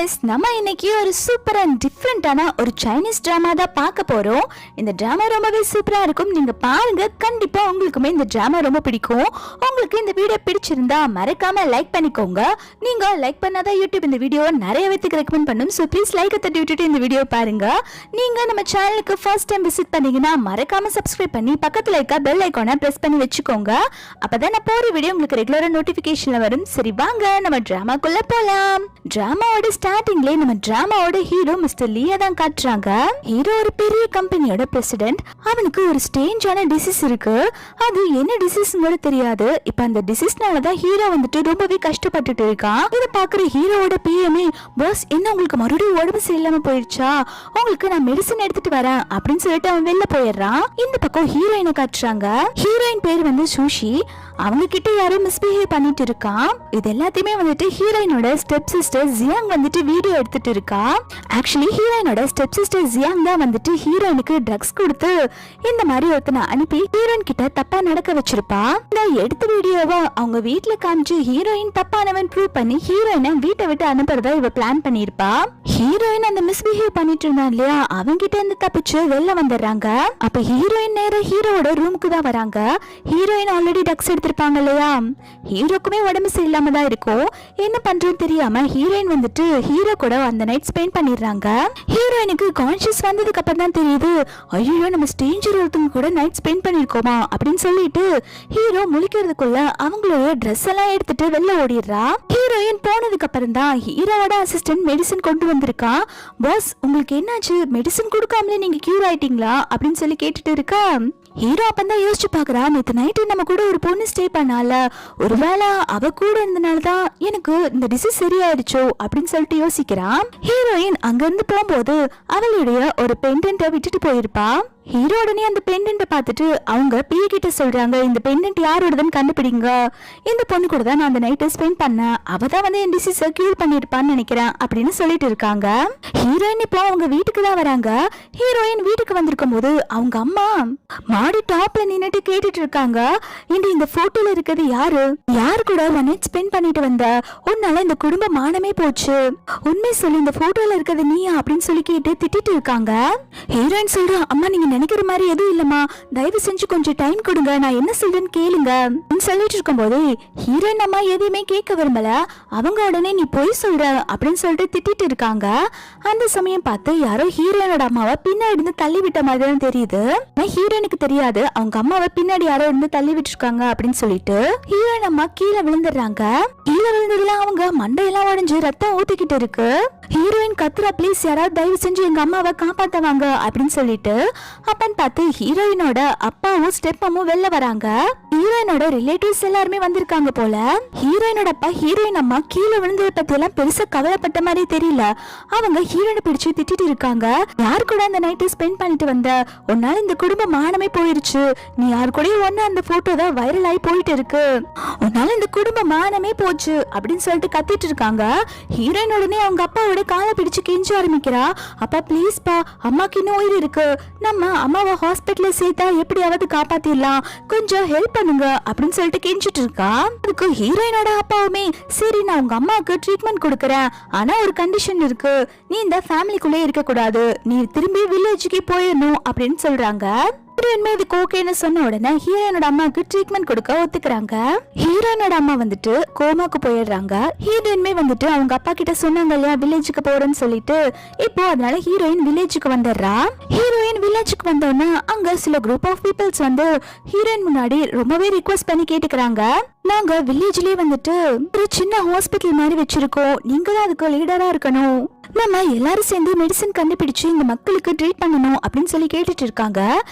guys, நம்ம இன்னைக்கு ஒரு சூப்பர் அண்ட் டிஃபரெண்டான ஒரு சைனீஸ் டிராமா தான் பார்க்க போறோம். இந்த டிராமா ரொம்பவே சூப்பரா இருக்கும். நீங்க பாருங்க, கண்டிப்பா உங்களுக்குமே இந்த டிராமா ரொம்ப பிடிக்கும். உங்களுக்கு இந்த வீடியோ பிடிச்சிருந்தா மறக்காம லைக் பண்ணிக்கோங்க. நீங்க லைக் பண்ணாதான் யூடியூப் இந்த வீடியோவை நிறைய பேருக்கு ரெக்கமெண்ட் பண்ணும். ஸோ ப்ளீஸ் லைக் தட்டி விட்டுட்டு இந்த வீடியோ பாருங்க. நீங்க நம்ம சேனலுக்கு ஃபர்ஸ்ட் டைம் விசிட் பண்ணீங்கன்னா மறக்காம சப்ஸ்கிரைப் பண்ணி பக்கத்துல இருக்க பெல் ஐகானை பிரஸ் பண்ணி வச்சுக்கோங்க. அப்பதான் நான் போற வீடியோ உங்களுக்கு ரெகுலரா நோட்டிபிகேஷன்ல வரும். சரி வாங்க நம்ம டிராமாக்குள்ள போலாம். டிராமாவோட ஸ்டார்டிங்ல நம்ம டிராமாவோட ஹீரோ மிஸ்டர் லியா தான் காட்டுறாங்க. ஹீரோ ஒரு பெரிய கம்பெனியோட பிரசிடென்ட். அவனுக்கு ஒரு ஸ்ட்ரேஞ்சான டிசீஸ் இருக்கு. அது என்ன டிசீஸ்னு தெரியாது. இப்ப அந்த டிசீஸ்னால தான் ஹீரோ வந்துட்டு ரொம்பவே கஷ்டப்பட்டுட்டு இருக்கான். இத பாக்குற ஹீரோவோட பிஎம்ஏ, பாஸ் என்ன உங்களுக்கு மறுபடியும் உடம்பு சரியில்லாம போயிடுச்சா, உங்களுக்கு நான் மெடிசன் எடுத்துட்டு வரேன் அப்படின்னு சொல்லிட்டு அவன் வெளில போயிடுறான். இந்த பக்கம் ஹீரோயினை காட்டுறாங்க. ஹீரோயின் பேர் வந்து சூஷி. அவங்க கிட்ட யாரோ மிஸ்பிஹேவ் பண்ணிட்டு இருக்கான். இது எல்லாத்தையுமே வந்துட்டு ஹீரோயினோட ஸ்டெப் சிஸ்டர் ஜியாங் வந்துட்டு வீடியோ எடுத்துட்டு இருக்கா. ஆக்சுவலி ஹீரோயினோட ஸ்டெப் சிஸ்டர் ஜியாங் தான் வந்துட்டு ஹீரோயினுக்கு ட்ரக்ஸ் கொடுத்து இந்த மாதிரி ஒருத்தனை அனுப்பி ஹீரோயின் கிட்ட தப்பா நடக்க வச்சிருப்பா. இந்த எடுத்த வீடியோவை அவங்க வீட்டுல காமிச்சு ஹீரோயின் தப்பானவன் ப்ரூவ் பண்ணி ஹீரோயினை வீட்டை விட்டு அனுப்புறதா இவ பிளான் பண்ணிருப்பா. ஹீரோயின் அந்த மிஸ்பிஹேவ் பண்ணிட்டு இருந்தான் இல்லையா, அவங்க கிட்ட இருந்து தப்பிச்சு வெளில வந்துடுறாங்க. அப்ப ஹீரோயின் நேரா ஹீரோவோட ரூமுக்கு தான் வராங்க. ஹீரோயின் ஆல்ரெடி ட்ரக்ஸ் எடுத்திருப்பாங்க இல்லையா, ஹீரோக்குமே உடம்பு சரியில்லாம தான் இருக்கும். என்ன பண்றதுன்னு தெரியாம ஹீரோயின் வந்துட்டு ஹீரோ கூட அந்த நைட் ஸ்பெண்ட் பண்ணிடுறாங்க. ஹீரோயினுக்கு கான்ஷியஸ் வந்ததுக்கு அப்புறம் தான் தெரியுது, ஐயோ நம்ம ஸ்ட்ரேஞ்சர் ஒருத்தவங்க கூட நைட் ஸ்பெண்ட் பண்ணிருக்கோமா அப்படின்னு சொல்லிட்டு ஹீரோ முழிக்கிறதுக்குள்ள அவங்களோட ட்ரெஸ் எல்லாம் எடுத்துட்டு வெளில ஓடிடுறா. ஹீரோயின் போனதுக்கு அப்புறம் தான் ஹீரோவோட அசிஸ்டன்ட் மெடிசன் கொண்டு வந்திருக்கா. பாஸ் உங்களுக்கு என்னாச்சு, மெடிசன் கொடுக்காமலே நீங்க கியூர் ஆயிட்டீங்களா அப்படின்னு சொல்லி கேட்டுட்டு இருக்கா. ஹீரோ அப்பந்தான் யோசிச்சு பாக்குறா, நேற்று நைட்டு நம்ம கூட ஒரு பொண்ணு ஸ்டே பண்ணால, ஒருவேளை அவ கூட இருந்தனாலதான் எனக்கு இந்த டிசீஸ் சரியாயிடுச்சோ அப்படின்னு சொல்லிட்டு யோசிக்கிறான். ஹீரோயின் அங்க இருந்து போகும்போது அவளுடைய ஒரு பெண்டன்ட்டை விட்டுட்டு போயிருப்பா. ஹீரோ உடனே அந்த பெண்டன்ட்டை பார்த்துட்டு அவங்க பிஏ கிட்ட சொல்றாங்க, இந்த பெண்டன்ட் யாரோடதுன்னு கண்டுபிடிங்க, இந்த பொண்ணு கூட தான் நான் அந்த நைட்டை ஸ்பெண்ட் பண்ணேன், அவ தான் வந்து என் டிசீஸை கியூர் பண்ணிருப்பான்னு நினைக்கிறேன் அப்படின்னு சொல்லிட்டு இருக்காங்க. ஹீரோயின் இப்போ அவங்க வீட்டுக்கு தான் வராங்க. ஹீரோயின் வீட்டுக்கு வந்திருக்கும் போது அவங்க அம்மா மாடி டாப்ல நின்னுட்டு கேட்டுட்டு இருக்காங்க, இந்த போட்டோல இருக்கிறது யாரு, யாரு கூட நைட் ஸ்பெண்ட் பண்ணிட்டு வந்த, உன்னால இந்த குடும்ப மானமே போச்சு, உண்மை சொல்லி இந்த போட்டோல இருக்கிறது நீயா அப்படின்னு சொல்லி கேட்டு திட்டிட்டு இருக்காங்க. ஹீரோயின் சொல்றா, அம்மா நீங்க நினைக்கிற மாதிரி எதுவும் இல்லம்மா, தயவு செஞ்சு கொஞ்சம் டைம் கொடுங்க, நான் என்ன சொல்றேன்னு கேளுங்க சொல்லிட்டு இருக்கும் போது ஹீரோயின் அம்மா எதையுமே கேட்க விரும்பல. அவங்க உடனே நீ போய் சொல்ற அப்படின்னு சொல்லிட்டு திட்டிட்டு இருக்காங்க. அந்த சமயம் பார்த்து யாரோ ஹீரோயினோட அம்மாவை பின்னாடி இருந்து தள்ளி விட்ட மாதிரி தான் தெரியுது. ஹீரோயினுக்கு தெரியாது அவங்க அம்மாவை பின்னாடி யாரோ இருந்து தள்ளி விட்டு இருக்காங்க அப்படின்னு சொல்லிட்டு ஹீரோயின் அம்மா கீழே விழுந்துடுறாங்க. கீழே விழுந்ததுல அவங்க மண்டையெல்லாம் உடைஞ்சு ரத்தம் ஊத்திக்கிட்டு இருக்கு. ஹீரோயின் கத்துறா, ப்ளீஸ் யாராவது தயவு செஞ்சு எங்க அம்மாவை காப்பாத்துவாங்க அப்படின்னு சொல்லிட்டு அப்பன்னு பார்த்து ஹீரோயினோட அப்பாவும் ஸ்டெப்பமும் வெளில வராங்க. ஹீரோயினோட ரிலேட்டிவ்ஸ் எல்லாருமே வந்திருக்காங்க போல. ஹீரோயினோட அப்பா ஹீரோயின் அம்மா கீழே விழுந்ததை பத்தி எல்லாம் பெருசா கவலைப்பட்ட மாதிரி தெரியல. அவங்க ஹீரோயினை பிடிச்சு திட்டிட்டு இருக்காங்க, யாரு கூட அந்த நைட்டு ஸ்பெண்ட் பண்ணிட்டு வந்த, உன்னால இந்த குடும்ப மானமே போயிருச்சு, நீ யாரு கூட ஒன்னு அந்த போட்டோ தான் வைரல் ஆகி போயிட்டு இருக்கு, உன்னால இந்த குடும்ப மானமே போச்சு அப்படின்னு சொல்லிட்டு கத்திட்டு இருக்காங்க. ஹீரோயின் உடனே அவங்க அப்பாவோட காலை பிடிச்சு கெஞ்ச ஆரம்பிக்கிறா, அப்பா ப்ளீஸ் பா, அம்மாக்கு இன்னும் உயிர் இருக்கு, நம்ம அம்மாவை ஹாஸ்பிட்டல்ல சேர்த்தா எப்படியாவது காப்பாத்திடலாம், கொஞ்சம் ஹெல்ப் பண்ணுங்க அப்படின்னு சொல்லிட்டு கெஞ்சிட்டு இருக்கா. அதுக்கு ஹீரோயினோட அப்பாவுமே, சரி நான் உங்க அம்மாவுக்கு ட்ரீட்மெண்ட் கொடுக்கறேன், ஆனா ஒரு கண்டிஷன் இருக்கு, நீ இந்த ஃபேமிலிக்குள்ளே இருக்க கூடாது, நீ திரும்பி வில்லேஜுக்கு போயிடணும் அப்படின்னு சொல்றாங்க. இதுக்கு ஓகேன்னு சொன்ன உடனே ஹீரோயினோட அம்மாவுக்கு ட்ரீட்மெண்ட் கொடுக்க ஒத்துக்கிறாங்க. ஹீரோயினோட அம்மா வந்துட்டு கோமாக்கு போயிடுறாங்க. ஹீரோயின்மே வந்துட்டு அவங்க அப்பா கிட்ட சொன்னாங்க இல்லையா வில்லேஜுக்கு போறேன்னு சொல்லிட்டு, இப்போ அதனால ஹீரோயின் வில்லேஜுக்கு வந்துடுறா. ஹீரோயின் வில்லேஜுக்கு வந்தோன்னா அங்க சில குரூப் ஆஃப் பீப்புள்ஸ் வந்து ஹீரோயின் முன்னாடி ரொம்பவே ரிக்வெஸ்ட் பண்ணி கேட்டுக்கிறாங்க, நாங்க வில்லேஜ்லயே வந்துட்டு ஒரு சின்ன ஹாஸ்பிட்டல் மாதிரி வச்சிருக்கோம், நீங்க தான் அதுக்கு லீடரா இருக்கணும், நம்ம எல்லாரும் சேர்ந்து மெடிசன் கண்டுபிடிச்சு இந்த மக்களுக்கு ட்ரீட் பண்ணணும் அப்படின்னு சொல்லி கேட்டுட்டு இருக்காங்க.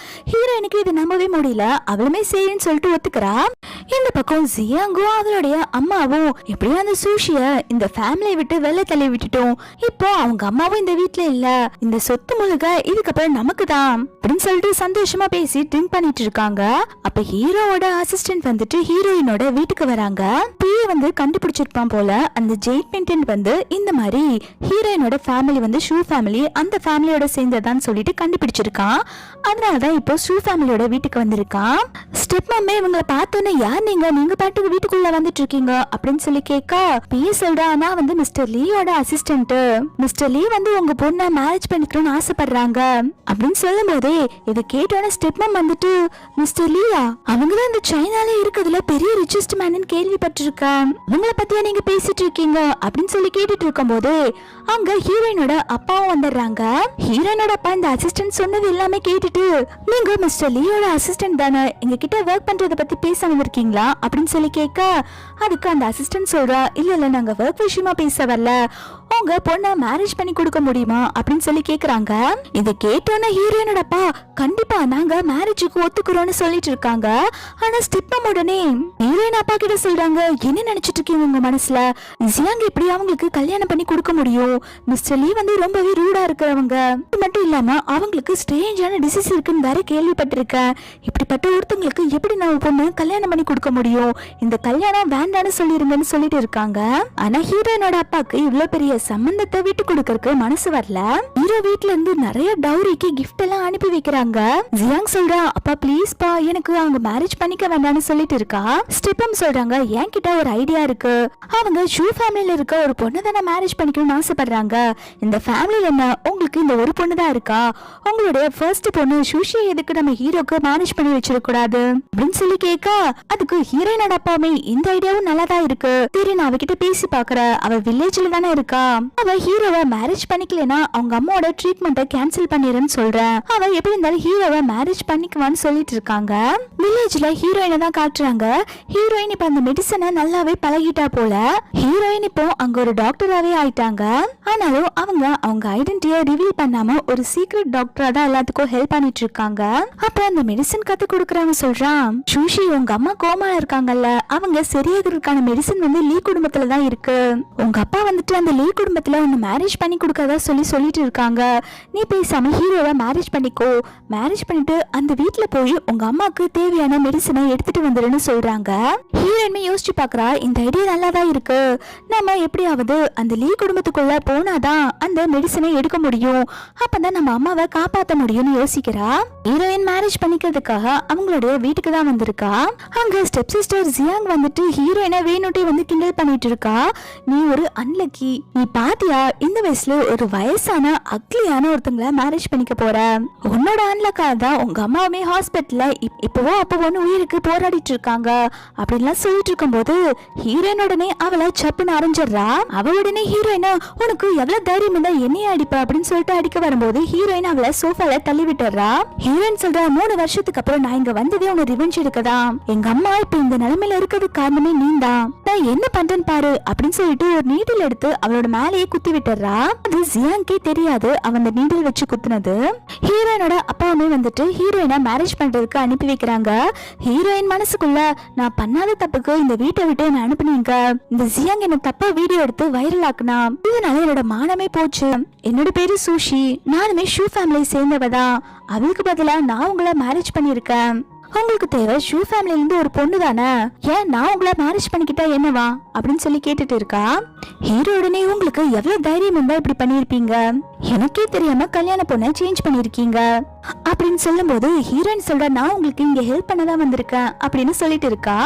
ஹீரோயினுக்கு இது நம்பவே முடியல. அவளுமே சரின்னு சொல்லிட்டு ஒத்துக்கிறா. இந்த பக்கம் ஜியாங்கும் அவளுடைய அம்மாவும் எப்படியும் அந்த சூஷிய இந்த ஃபேமிலியை விட்டு வெளில தள்ளி விட்டுட்டோம், இப்போ அவங்க அம்மாவும் இந்த வீட்டுல இல்ல, இந்த சொத்து முழுக்க இதுக்கப்புறம் நமக்கு தான் அப்படின்னு சொல்லிட்டு சந்தோஷமா பேசி ட்ரிங்க் பண்ணிட்டு இருக்காங்க. அப்ப ஹீரோவோட அசிஸ்டன்ட் வந்துட்டு ஹீரோயினோட வீட்டுக்கு வராங்க. பிஏ வந்து கண்டுபிடிச்சிருப்பான் போல, அந்த ஜெயிட் பெண்டன்ட் வந்து இந்த மாதிரி ஹீரோயினோட ஹீரோயினோட ஃபேமிலி வந்து ஷூ ஃபேமிலி, அந்த ஃபேமிலியோட சேர்ந்ததான்னு சொல்லிட்டு கண்டுபிடிச்சிருக்கான். அதனாலதான் இப்போ ஷூ ஃபேமிலியோட வீட்டுக்கு வந்திருக்கான். ஸ்டெப் மம்மே இவங்களை பார்த்தோன்னே யார் நீங்க பாட்டுக்கு வீட்டுக்குள்ள வந்துட்டு இருக்கீங்க அப்படின்னு சொல்லி கேட்க பிஏ சொல்றா, நான் வந்து மிஸ்டர் லீயோட அசிஸ்டன்ட். மிஸ்டர் லீ வந்து உங்க பொண்ணை மேரேஜ் பண்ணிக்கணும்னு ஆசைப்படுறாங்க அப்படின்னு சொல்லும் போதே இதை கேட்டோட ஸ்டெப் மம் வந்துட்டு, மிஸ்டர் லீயா அவங்கதான் இந்த சைனால இருக்கிறதுல பெரிய ரிச்சஸ்ட் மேன் கேள்விப்பட்டிருக்கேன், அவங்கள பத்தியா நீங்க பேசிட்டு இருக்கீங்க அப்படின்னு சொல்லி கேட்டுட்டு இருக்கும் போது அங்க ஹீரோயினோட அப்பாவும் வந்துடுறாங்க. ஹீரோயினோட அப்பா இந்த அசிஸ்டன்ட் சொன்னது எல்லாமே கேட்டுட்டு, நீங்க மிஸ்டர் லீயோட அசிஸ்டன்ட் தானே, எங்க கிட்ட ஒர்க் பண்றத பத்தி பேச வந்திருக்கீங்களா அப்படின்னு சொல்லி கேட்க அதுக்கு அந்த அசிஸ்டன்ட் சொல்றா, இல்ல நாங்க ஒர்க் விஷயமா பேச வரல, உங்க பொண்ணை மேரேஜ் பண்ணி கொடுக்க முடியுமா அப்படின்னு சொல்லி கேக்குறாங்க. இதை கேட்டோன்னு ஹீரோயினோட அப்பா கண்டிப்பா நாங்க மேரேஜுக்கு ஒத்துக்கிறோம்னு சொல்லிட்டு இருக்காங்க. ஆனா ஸ்டெப்பம் உடனே ஹீரோயின் அப்பா கிட்ட சொல்றாங்க, என்ன நினைச்சிட்டு இருக்கீங்க உங்க மனசுல, ஜியாங் எப்படி அவங்களுக்கு கல்யாணம் பண்ணி கொடுக்க முடியும், மிஸ்டர் லீ வந்து ரொம்பவே ரூடா இருக்கிறவங்க, அது மட்டும் இல்லாம அவங்களுக்கு ஸ்ட்ரேஞ்சான டிசீஸ் இருக்குன்னு வேற கேள்விப்பட்டிருக்கேன், இப்படிப்பட்ட ஒருத்தவங்களுக்கு எப்படி நான் பொண்ணு கல்யாணம் பண்ணி கொடுக்க முடியும், இந்த கல்யாணம் வேண்டான்னு சொல்லிருங்கன்னு சொல்லிட்டு இருக்காங்க. ஆனா ஹீரோயினோட அப்பாக்கு இவ்வளவு பெரிய சம்பந்தத்தை விட்டு கொடுக்கறதுக்கு மனசு வரல. ஹீரோ வீட்ல இருந்து நிறைய டவுரிக்கு கிஃப்ட் எல்லாம் அனுப்பி வைக்கிறாங்க. ஜியாங் சொல்றா, அப்பா ப்ளீஸ் பா எனக்கு அவங்க மேரேஜ் பண்ணிக்க வேண்டாம்னு சொல்லிட்டு இருக்கா. ஸ்டெப்பம் சொல்றாங்க, என்கிட்ட ஒரு ஐடியா இருக்கு, அவங்க ஷூ ஃபேமிலில இருக்க ஒரு பொண்ணு தானே மேரேஜ் பண்ணிக்கணும்னு ஆசைப்படுறாங்க, இந்த ஃபேமிலில என்ன உங்களுக்கு இந்த ஒரு பொண்ணு தான் இருக்கா, உங்களுடைய ஃபர்ஸ்ட் பொண்ணு சுஷி எதுக்கு நம்ம ஹீரோக்கு மேரேஜ் பண்ணி வச்சிருக்க கூடாது அப்படின்னு சொல்லி கேட்க அதுக்கு ஹீரோயினோட அப்பாவுமே இந்த ஐடியாவும் நல்லா தான் இருக்கு, சரி நான் அவகிட்ட பேசி பாக்குறேன், அவ வில்லேஜ்ல தானே இருக்கா, அவ ஹீரோவை மேரேஜ் பண்ணிக்கலனா அவங்க அம்மாவோட ட்ரீட்மெண்ட்டை கேன்சல் பண்ணிடுறேன்னு சொல்றேன், அவ எப்படி இருந்தாலும் ஹீரோவை மேரேஜ் பண்ணிக்குவான்னு சொல்லிட்டு இருக்காங்க. வில்லேஜ்ல ஹீரோயினை தான் காட்டுறாங்க. ஹீரோயின் இப்ப அந்த மெடிசனை நல்லாவே பழகிட்டா போல. ஹீரோயின் இப்போ அங்க ஒரு டாக்டராவே ஆயிட்டாங்க. ஆனாலும் அவங்க ஐடென்டிட்டியை ரிவீல் பண்ணாம ஒரு சீக்ரெட் டாக்டரா தான் எல்லாத்துக்கும் ஹெல்ப் பண்ணிட்டு இருக்காங்க. அப்ப அந்த மெடிசன் கத்து கொடுக்கறாங்க சொல்றான், சுஷி உங்க அம்மா கோமால இருக்காங்கல்ல, அவங்க சரியாகிறதுக்கான மெடிசன் வந்து லீ குடும்பத்துல தான் இருக்கு, உங்க அப்பா வந்துட்டு அந்த லீ குடும்பத்துல உன்னை மேரேஜ் பண்ணி கொடுக்கறதா சொல்லிட்டு இருக்காங்க, நீ பேசாம ஹீரோவை மேரேஜ் பண்ணிக்கோ, மேரேஜ் பண்ணிட்டு அந்த வீட்டுல போய் உங்க அம்மாக்கு தேவையான மெடிசனை எடுத்துட்டு வந்துருன்னு சொல்றாங்க. ஹீரோயின்மே யோசிச்சு பாக்குறா, இந்த ஐடியா நல்லாதான் இருக்கு, நம்ம எப்படியாவது அந்த லீ குடும்பத்துக்குள்ள போனாதான் அந்த மெடிசனை எடுக்க முடியும், அப்பதான் நம்ம அம்மாவை காப்பாத்த முடியும்னு யோசிக்கிறா. ஹீரோயின் மேரேஜ் பண்ணிக்கிறதுக்காக அவங்களுடைய வீட்டுக்கு தான் வந்திருக்கா. அங்க ஸ்டெப் சிஸ்டர் ஜியாங் வந்துட்டு ஹீரோயினை வேணுட்டே வந்து கிண்டல் பண்ணிட்டு இருக்கா, நீ ஒரு அன்லக்கி, நீ பாத்தியா இந்த வயசுல ஒரு வயசான அக்லியான ஒருத்தங்களை மேரேஜ் பண்ணிக்க போற, உன்னோட அன்லக்கா தான் உங்க அம்மாவுமே ஹாஸ்பிட்டல்ல இப்பவோ அப்பவோன்னு உயிருக்கு போராடிட்டு இருக்காங்க அப்படின்லாம் சொல்லிட்டு இருக்கும் போது ஹீரோயின் உடனே அவளை சப்புன்னு அரைஞ்சிடுறா. அவ உடனே ஹீரோயினா உனக்கு எவ்வளவு தைரியம் இருந்தா என்னைய அடிப்ப அப்படின்னு சொல்லிட்டு அடிக்க வரும்போது ஹீரோயின் அவளை சோஃபால தள்ளி விட்டுறா. ஹீரோயின் சொல்றா, 3 வருஷத்துக்கு அப்புறம் நான் இங்க வந்ததே உன்னை ரிவெஞ்ச் எடுக்கதான், எங்க அம்மா இப்ப இந்த நிலைமையில இருக்கிறதுக்கு காரணமே நீ தான், நான் என்ன பண்றேன்னு பாரு அப்படின்னு சொல்லிட்டு ஒரு நீடில் எடுத்து அவளோட மேலேயே குத்தி விட்டுறா. அது ஜியாங்கே தெரியாது அவன் அந்த நீடில் வச்சு குத்துனது. ஹீரோயினோட அப்பாவுமே வந்துட்டு ஹீரோயினை மேரேஜ் பண்றதுக்கு அனுப்பி வைக்கிறாங்க. ஹீரோயின் மனசுக்குள்ள, நான் பண்ணாத தப்புக்கு இந்த வீட்டை விட்டு என்ன அனுப்புனீங்க, இந்த ஜியாங் என்ன தப்பா வீடியோ எடுத்து வைரல் ஆக்குனா, இதனால என்னோட மானமே போச்சு, என்னோட பேரு சுஷி, நானுமே ஷூ ஃபேமிலியை சேர்ந்தவதான், அவளுக்கு பதிலா நான் உங்களை மேரேஜ் பண்ணிருக்கேன், உங்களுக்கு தேவை ஷூ ஃபேமிலில இருந்து ஒரு பொண்ணு தானே, ஏன் நான் உங்களை மேரேஜ் பண்ணிக்கிட்டா என்னவா அப்படின்னு சொல்லி கேட்டுட்டு இருக்கா. ஹீரோ உடனே, உங்களுக்கு எவ்வளவு தைரியம் இருந்தா இப்படி பண்ணிருப்பீங்க, எனக்கே தெரியாம கல்யாண பொண்ணை சேஞ்ச் பண்ணிருக்கீங்க அப்படின்னு சொல்லும் போது ஹீரோயின் சொல்ற, நான் உங்களுக்கு இங்க ஹெல்ப் பண்ணதான் வந்திருக்கேன் அப்படின்னு சொல்லிட்டு இருக்கா.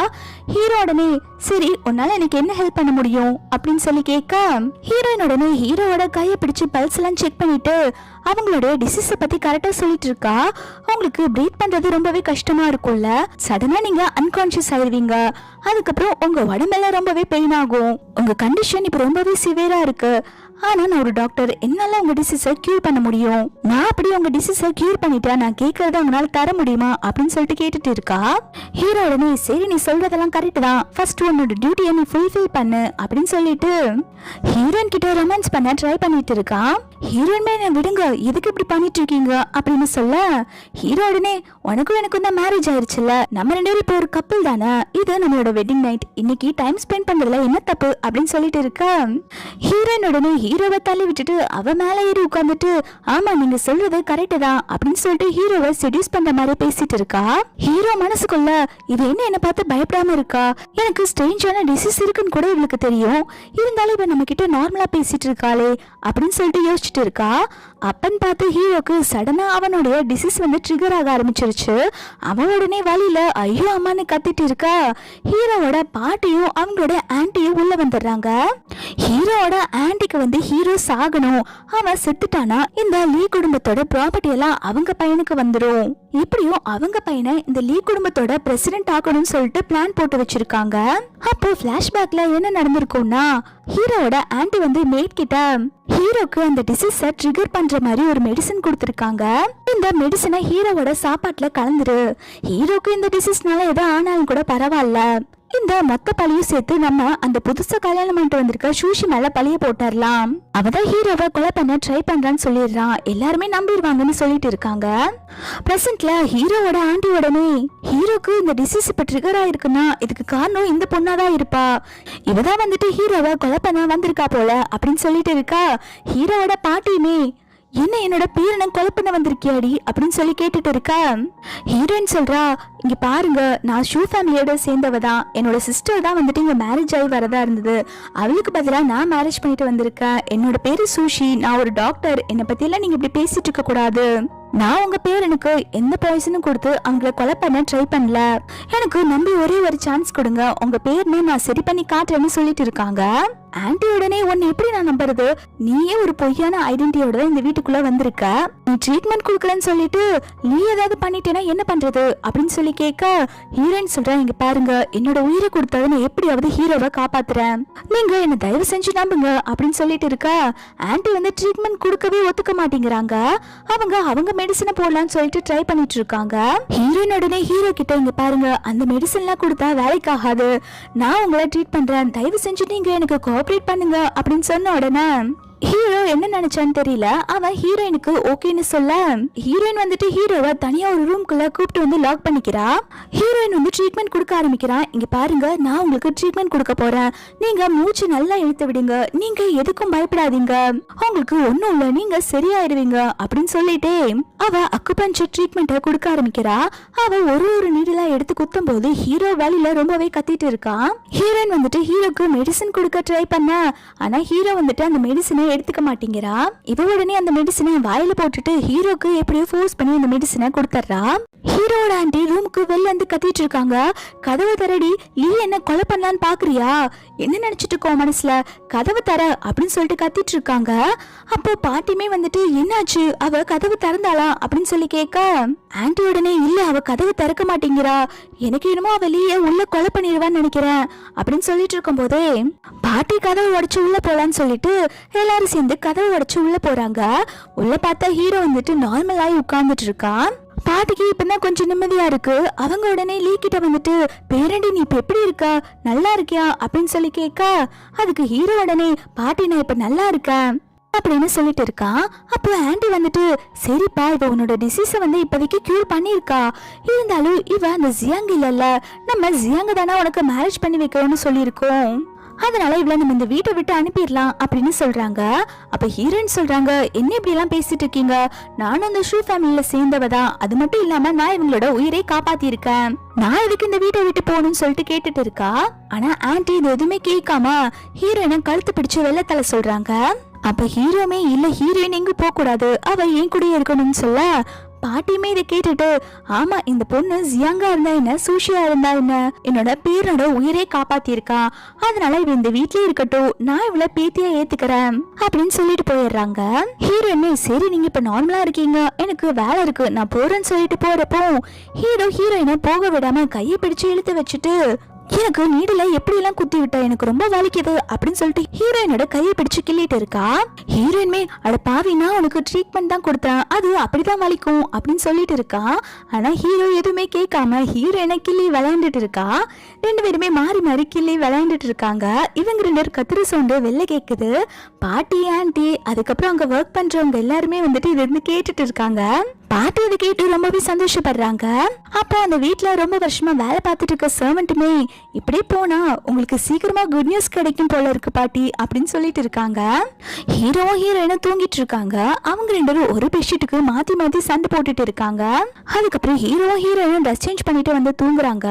ஹீரோ உடனே, சரி உன்னால எனக்கு என்ன ஹெல்ப் பண்ண முடியும் அப்படின்னு சொல்லி கேட்க ஹீரோயின் உடனே ஹீரோவோட கையை பிடிச்சு பல்ஸ் எல்லாம் செக் பண்ணிட்டு அவங்களோட டிசீஸ பத்தி கரெக்டா சொல்லிட்டு இருக்கா. உங்களுக்கு பிரீத் பண்றது ரொம்பவே கஷ்டமா இருக்கும்ல, சடனா நீங்க அன்கான்சியஸ் ஆயிருவீங்க, அதுக்கப்புறம் உங்க உடம்பெல்லாம் ரொம்பவே பெயின் ஆகும், உங்க கண்டிஷன் இப்ப ரொம்பவே சிவியரா இருக்கு, ஆனா நான் ஒரு டாக்டர், என்னால உங்க டிசீஸை கியூர் பண்ண முடியும், நான் அப்படி உங்க டிசீஸை கியூர் பண்ணிட்டா நான் கேட்கறத உங்களால தர முடியுமா அப்படின்னு சொல்லிட்டு கேட்டுட்டு இருக்கா. ஹீரோ உடனே, சரி நீ சொல்றதெல்லாம் கரெக்ட் தான், ஃபர்ஸ்ட் உன்னோட டியூட்டியை நீ ஃபுல்ஃபில் பண்ணு அப்படின்னு சொல்லிட்டு ஹீரோயின் கிட்ட ரொமான்ஸ் பண்ண ட்ரை பண்ணிட்டு இருக்கா. ஹீரோயின் என்ன விடுங்க, எதுக்கு இப்படி பண்ணிட்டு இருக்கீங்க அப்படின்னு சொல்ல ஹீரோ உடனே, உனக்கும் எனக்கும் தான் மேரேஜ் ஆயிருச்சுல, நம்ம 2 பேரும் இப்போ ஒரு கப்பல் தானே, இது நம்மளோட வெட்டிங் நைட், இன்னைக்கு டைம் ஸ்பெண்ட் பண்றதுல என்ன தப்பு அப்படின்னு சொல்லிட்டு இருக்கா. ஹீரோயின் உடனே ஹீரோவை தள்ளி விட்டுட்டு அவ மேல ஏறி உட்காந்துட்டு, ஆமா நீங்க சொல்றது கரெக்ட் தான் அப்படின்னு சொல்லிட்டு ஹீரோவை செடியூஸ் பண்ற மாதிரி பேசிட்டு இருக்கா. ஹீரோ மனசுக்குள்ள இவ என்ன பார்த்து பயப்படாம இருக்கா, எனக்கு ஸ்ட்ரேஞ்சான டிசீஸ் இருக்குன்னு கூட இவளுக்கு தெரியும், இருந்தாலும் இவ நம்ம கிட்ட நார்மலா பேசிட்டு இருக்காளே அப்படின்னு சொல்லிட்டு யோசிச்சுட்டு இருக்கா. அப்பன்னு பார்த்து ஹீரோக்கு சடனா அவனுடைய டிசீஸ் வந்து ட்ரிகர் ஆக ஆரம்பிச்சிருச்சு. அவன் உடனே வழியில ஐயோ அம்மான்னு கத்திட்டு இருக்கா. ஹீரோவோட பாட்டியும் அவங்களோட ஆன்ட்டியும் உள்ள வந்துடுறாங்க. ஹீரோவோட ஆன்ட்டிக்கு வந்து ஹீரோ சாகணும், அவன் செத்துட்டானா இந்த லீ குடும்பத்தோட ப்ராப்பர்ட்டி எல்லாம் அவங்க பையனுக்கு வந்துடும், இப்படியும் அவங்க பையனை இந்த லீ குடும்பத்தோட பிரசிடென்ட் ஆகணும்னு சொல்லிட்டு பிளான் போட்டு வச்சிருக்காங்க. அப்போ பிளாஷ்பேக்ல என்ன நடந்திருக்கும்னா, ஹீரோவோட ஆன்ட்டி வந்து மேட் கிட்ட ஹீரோக்கு அந்த டிசீஸை ட்ரிகர் பண்ற மாதிரி ஒரு மெடிசன் கொடுத்துருக்காங்க. இந்த மெடிசனை ஹீரோவோட சாப்பாட்டுல கலந்துரு, ஹீரோக்கு இந்த டிசீஸ்னால ஏதோ ஆனாலும் கூட பரவாயில்ல, இந்த மொத்த பழியும் சேர்த்து நம்ம அந்த புதுசா கல்யாணம் பண்ணிட்டு வந்திருக்க சூஷி மேல பழிய போட்டுடலாம், அவதான் ஹீரோவை கொலை பண்ண ட்ரை பண்றான்னு சொல்லிடுறான், எல்லாருமே நம்பிடுவாங்கன்னு சொல்லிட்டு இருக்காங்க. பிரசன்ட்ல ஹீரோவோட ஆண்டி உடனே ஹீரோக்கு இந்த டிசீஸ் இப்ப ட்ரிகர் ஆயிருக்குன்னா இதுக்கு காரணம் இந்த பொண்ணாதான் இருப்பா, இவதான் வந்துட்டு ஹீரோவை கொலை பண்ண வந்திருக்கா போல அப்படின்னு சொல்லிட்டு இருக்கா. ஹீரோவோட பாட்டியுமே என்ன என்னோட பேரனை கொலை பண்ண வந்திருக்கியாடி அப்படின்னு சொல்லி கேட்டுட்டு இருக்கா. ஹீரோயின் சொல்றா, இங்க பாருங்க நான் ஷூ ஃபேமிலியோட சேர்ந்தவ தான், என்னோட சிஸ்டர் தான் வந்துட்டு இங்க மேரேஜ் ஆகி வரதா இருந்தது, அவளுக்கு பதிலாக நான் மேரேஜ் பண்ணிட்டு வந்திருக்கேன், என்னோட பேரு சூஷி, நான் ஒரு டாக்டர், என்னை பத்தி எல்லாம் நீங்க இப்படி பேசிட்டு இருக்க கூடாது, நான் உங்க பேரனுக்கு எந்த பாய்சனும் கொடுத்து அவங்கள கொலை பண்ண ட்ரை பண்ணல, எனக்கு நம்பி ஒரே ஒரு சான்ஸ் கொடுங்க, உங்க பேர்னு நான் சரி பண்ணி காட்டுறேன்னு சொல்லிட்டு இருக்காங்க. ஆன்டி உடனே உன்னை எப்படி நான் நம்புறது, நீயே ஒரு பொய்யான ஐடென்டிட்டியோட இந்த வீட்டுக்குள்ள வந்திருக்க, நீ ட்ரீட்மெண்ட் கொடுக்கலன்னு சொல்லிட்டு நீ ஏதாவது பண்ணிட்டேன்னா என்ன பண்றது அப்படின்னு சொல்லி கேட்க, ஹீரோயின் சொல்றேன், இங்க பாருங்க என்னோட உயிரை கொடுத்தது நான் எப்படியாவது ஹீரோவை காப்பாத்துறேன், நீங்க என்ன தயவு செஞ்சு நம்புங்க அப்படின்னு சொல்லிட்டு இருக்க. ஆன்டி வந்து ட்ரீட்மெண்ட் கொடுக்கவே ஒத்துக்க மாட்டேங்கிறாங்க, அவங்க மெடிசனை போடலாம்னு சொல்லிட்டு ட்ரை பண்ணிட்டு இருக்காங்க. ஹீரோயின் உடனே ஹீரோ கிட்ட, இங்க பாருங்க அந்த மெடிசன்லாம் கொடுத்தா வேலைக்கு ஆகாது, நான் உங்களை ட்ரீட் பண்றேன், தயவு செஞ்சு நீங்க எனக்கு கோஆபரேட் பண்ணுங்க அப்படின்னு சொன்ன உடனே ஹீரோ என்ன நினைச்சான்னு தெரியல, அவன் ஹீரோயினுக்கு ஓகேன்னு சொல்ல ஹீரோயின் வந்துட்டு ஹீரோவை தனியா ஒரு ரூம்குள்ள கூப்பிட்டு வந்து லாக் பண்ணிக்கிறா. ஹீரோயின் வந்து ட்ரீட்மெண்ட் கொடுக்க ஆரம்பிக்கிறான், இங்க பாருங்க நான் உங்களுக்கு ட்ரீட்மெண்ட் கொடுக்க போறேன், நீங்க மூச்சு நல்லா இழுத்து விடுங்க, நீங்க எதுக்கும் பயப்படாதீங்க, உங்களுக்கு ஒண்ணும் இல்ல, நீங்க சரியாயிருவீங்க அப்படின்னு சொல்லிட்டே அவ அக்குபஞ்சர் ட்ரீட்மெண்ட்டை கொடுக்க ஆரம்பிக்கிறா. அவ ஒரு நீடலா எடுத்து குத்தும் போது ஹீரோ வழியில ரொம்பவே கத்திட்டு இருக்கான். ஹீரோயின் வந்துட்டு ஹீரோக்கு மெடிசன் கொடுக்க ட்ரை பண்ண, ஆனா ஹீரோ வந்துட்டு அந்த மெடிசனை எடுத்துக்க மாட்டேங்கிறா. இவ உடனே அந்த மெடிசனை வாயில போட்டுட்டு ஹீரோக்கு எப்படியோ ஃபோர்ஸ் பண்ணி அந்த மெடிசனை கொடுத்துறா. ஹீரோட ஆண்டி ரூமுக்கு வெளில வந்து கத்திட்டு இருக்காங்க, கதவை தரடி, நீ என்ன கொலை பண்ணலான்னு பாக்குறியா, என்ன நினைச்சிட்டு இருக்கோம் மனசுல, கதவை தர அப்படின்னு சொல்லிட்டு கத்திட்டு இருக்காங்க. அப்போ பாட்டியுமே வந்துட்டு என்னாச்சு, அவ கதவு திறந்தாளா அப்படின்னு சொல்லி கேட்க, ஆண்டி உடனே இல்ல அவ கதவு திறக்க மாட்டேங்கிறா, எனக்கு என்னமோ அவ வெளியே உள்ள கொலை பண்ணிடுவான்னு நினைக்கிறேன் அப்படின்னு சொல்லிட்டு இருக்கும் போதே பாட்டி கதவை உடைச்சு உள்ள போலான்னு சொல்லிட்டு எல்லாரும் சேர்ந்து கதவை உடைச்சு உள்ள போறாங்க. உள்ள பார்த்தா ஹீரோ வந்துட்டு நார்மலாகி உட்கார்ந்துட்டு இருக்கான். பாட்டிக்கு இப்பதான் கொஞ்சம் நிம்மதியா இருக்கு. அவங்க உடனே லீ கிட்ட வந்துட்டு, பேரண்டி நீ இப்ப எப்படி இருக்கா, நல்லா இருக்கியா அப்படின்னு சொல்லி கேட்க, அதுக்கு ஹீரோ உடனே பாட்டி நான் இப்ப நல்லா இருக்கேன் அப்படின்னு சொல்லிட்டு இருக்கான். அப்போ ஆண்டி வந்துட்டு, சரிப்பா இவ உன்னோட டிசீஸை வந்து இப்போதைக்கு கியூர் பண்ணியிருக்கா, இருந்தாலும் இவ அந்த ஜியாங் இல்லைல்ல, நம்ம ஜியாங்க தானே உனக்கு மேரேஜ் பண்ணி வைக்கிறோம்னு சொல்லியிருக்கோம், அதனால இவ்வளவு நம்ம இந்த வீட்டை விட்டு அனுப்பிடலாம் அப்படின்னு சொல்றாங்க. அப்ப ஹீரோயின் சொல்றாங்க, என்ன இப்படி எல்லாம் பேசிட்டு இருக்கீங்க, நானும் அந்த ஷூ ஃபேமிலியில சேர்ந்தவதான், அது மட்டும் இல்லாம நான் இவங்களோட உயிரை காப்பாத்தி இருக்கேன், நான் எதுக்கு இந்த வீட்டை விட்டு போகணும்னு சொல்லிட்டு கேட்டுட்டு இருக்கா. ஆனா ஆன்டி இது எதுவுமே கேட்காம ஹீரோயினை கழுத்து பிடிச்சு வெள்ளத்தலை சொல்றாங்க. அப்ப ஹீரோமே இல்ல ஹீரோயின் எங்க போக கூடாது, அவ என் கூட இருக்கணும்னு சொல்ல பாட்டியுமே இதை கேட்டுட்டு, ஆமா இந்த பொண்ணு ஜியாங்கா இருந்தா என்ன, சூஷியா இருந்தா என்ன, என்னோட பேரோட உயிரே காப்பாத்திருக்கா, அதனால இவ இந்த வீட்லயே இருக்கட்டும், நான் இவள பேத்தியா ஏத்துக்கிறேன் அப்படின்னு சொல்லிட்டு போயிடுறாங்க. ஹீரோயினே சரி நீங்க இப்ப நார்மலா இருக்கீங்க, எனக்கு வேலை இருக்கு நான் போறேன்னு சொல்லிட்டு போறப்போ ஹீரோ ஹீரோயினை போக விடாம கையை பிடிச்சு இழுத்து வச்சுட்டு, எனக்கு நீடல எப்படி எல்லாம் குத்தி விட்டா, எனக்கு ரொம்ப வலிக்குது அப்படின்னு சொல்லிட்டு ஹீரோயினோட கையை பிடிச்சு கிள்ளிட்டு இருக்கா. ஹீரோயின்மே அட பாவினா உனக்கு ட்ரீட்மெண்ட் தான் கொடுத்தேன், அது அப்படிதான் வலிக்கும் அப்படின்னு சொல்லிட்டு இருக்கா. ஆனா ஹீரோ எதுவுமே கேட்காம ஹீரோயினை கிள்ளி விளையாண்டுட்டு இருக்கா. ரெண்டு பேருமே மாறி மாறி கிள்ளி விளையாண்டுட்டு இருக்காங்க. இவங்க ரெண்டு பேரும் கத்துற சவுண்டு வெளில கேக்குது. பாட்டி ஆன்டி அதுக்கப்புறம் அங்க ஒர்க் பண்றவங்க எல்லாருமே வந்துட்டு இது இருந்து கேட்டுட்டு இருக்காங்க. பாட்டி இதை கேட்டு ரொம்பவே சந்தோஷப்படுறாங்க. அப்போ அந்த வீட்டுல ரொம்ப வருஷமா வேலை பார்த்துட்டு இருக்க சர்வெண்ட்டுமே இப்படியே போனா உங்களுக்கு சீக்கிரமா குட் நியூஸ் கிடைக்கும் போல இருக்கு பாட்டி அப்படின்னு சொல்லிட்டு இருக்காங்க. ஹீரோவும் ஹீரோயினும் தூங்கிட்டு இருக்காங்க. அவங்க ரெண்டு பேரும் ஒரு பெட்ஷீட்டுக்கு மாத்தி மாத்தி சண்டை போட்டுட்டு இருக்காங்க. அதுக்கப்புறம் ஹீரோவும் ஹீரோயினும் ட்ரெஸ் சேஞ்ச் பண்ணிட்டு வந்து தூங்குறாங்க.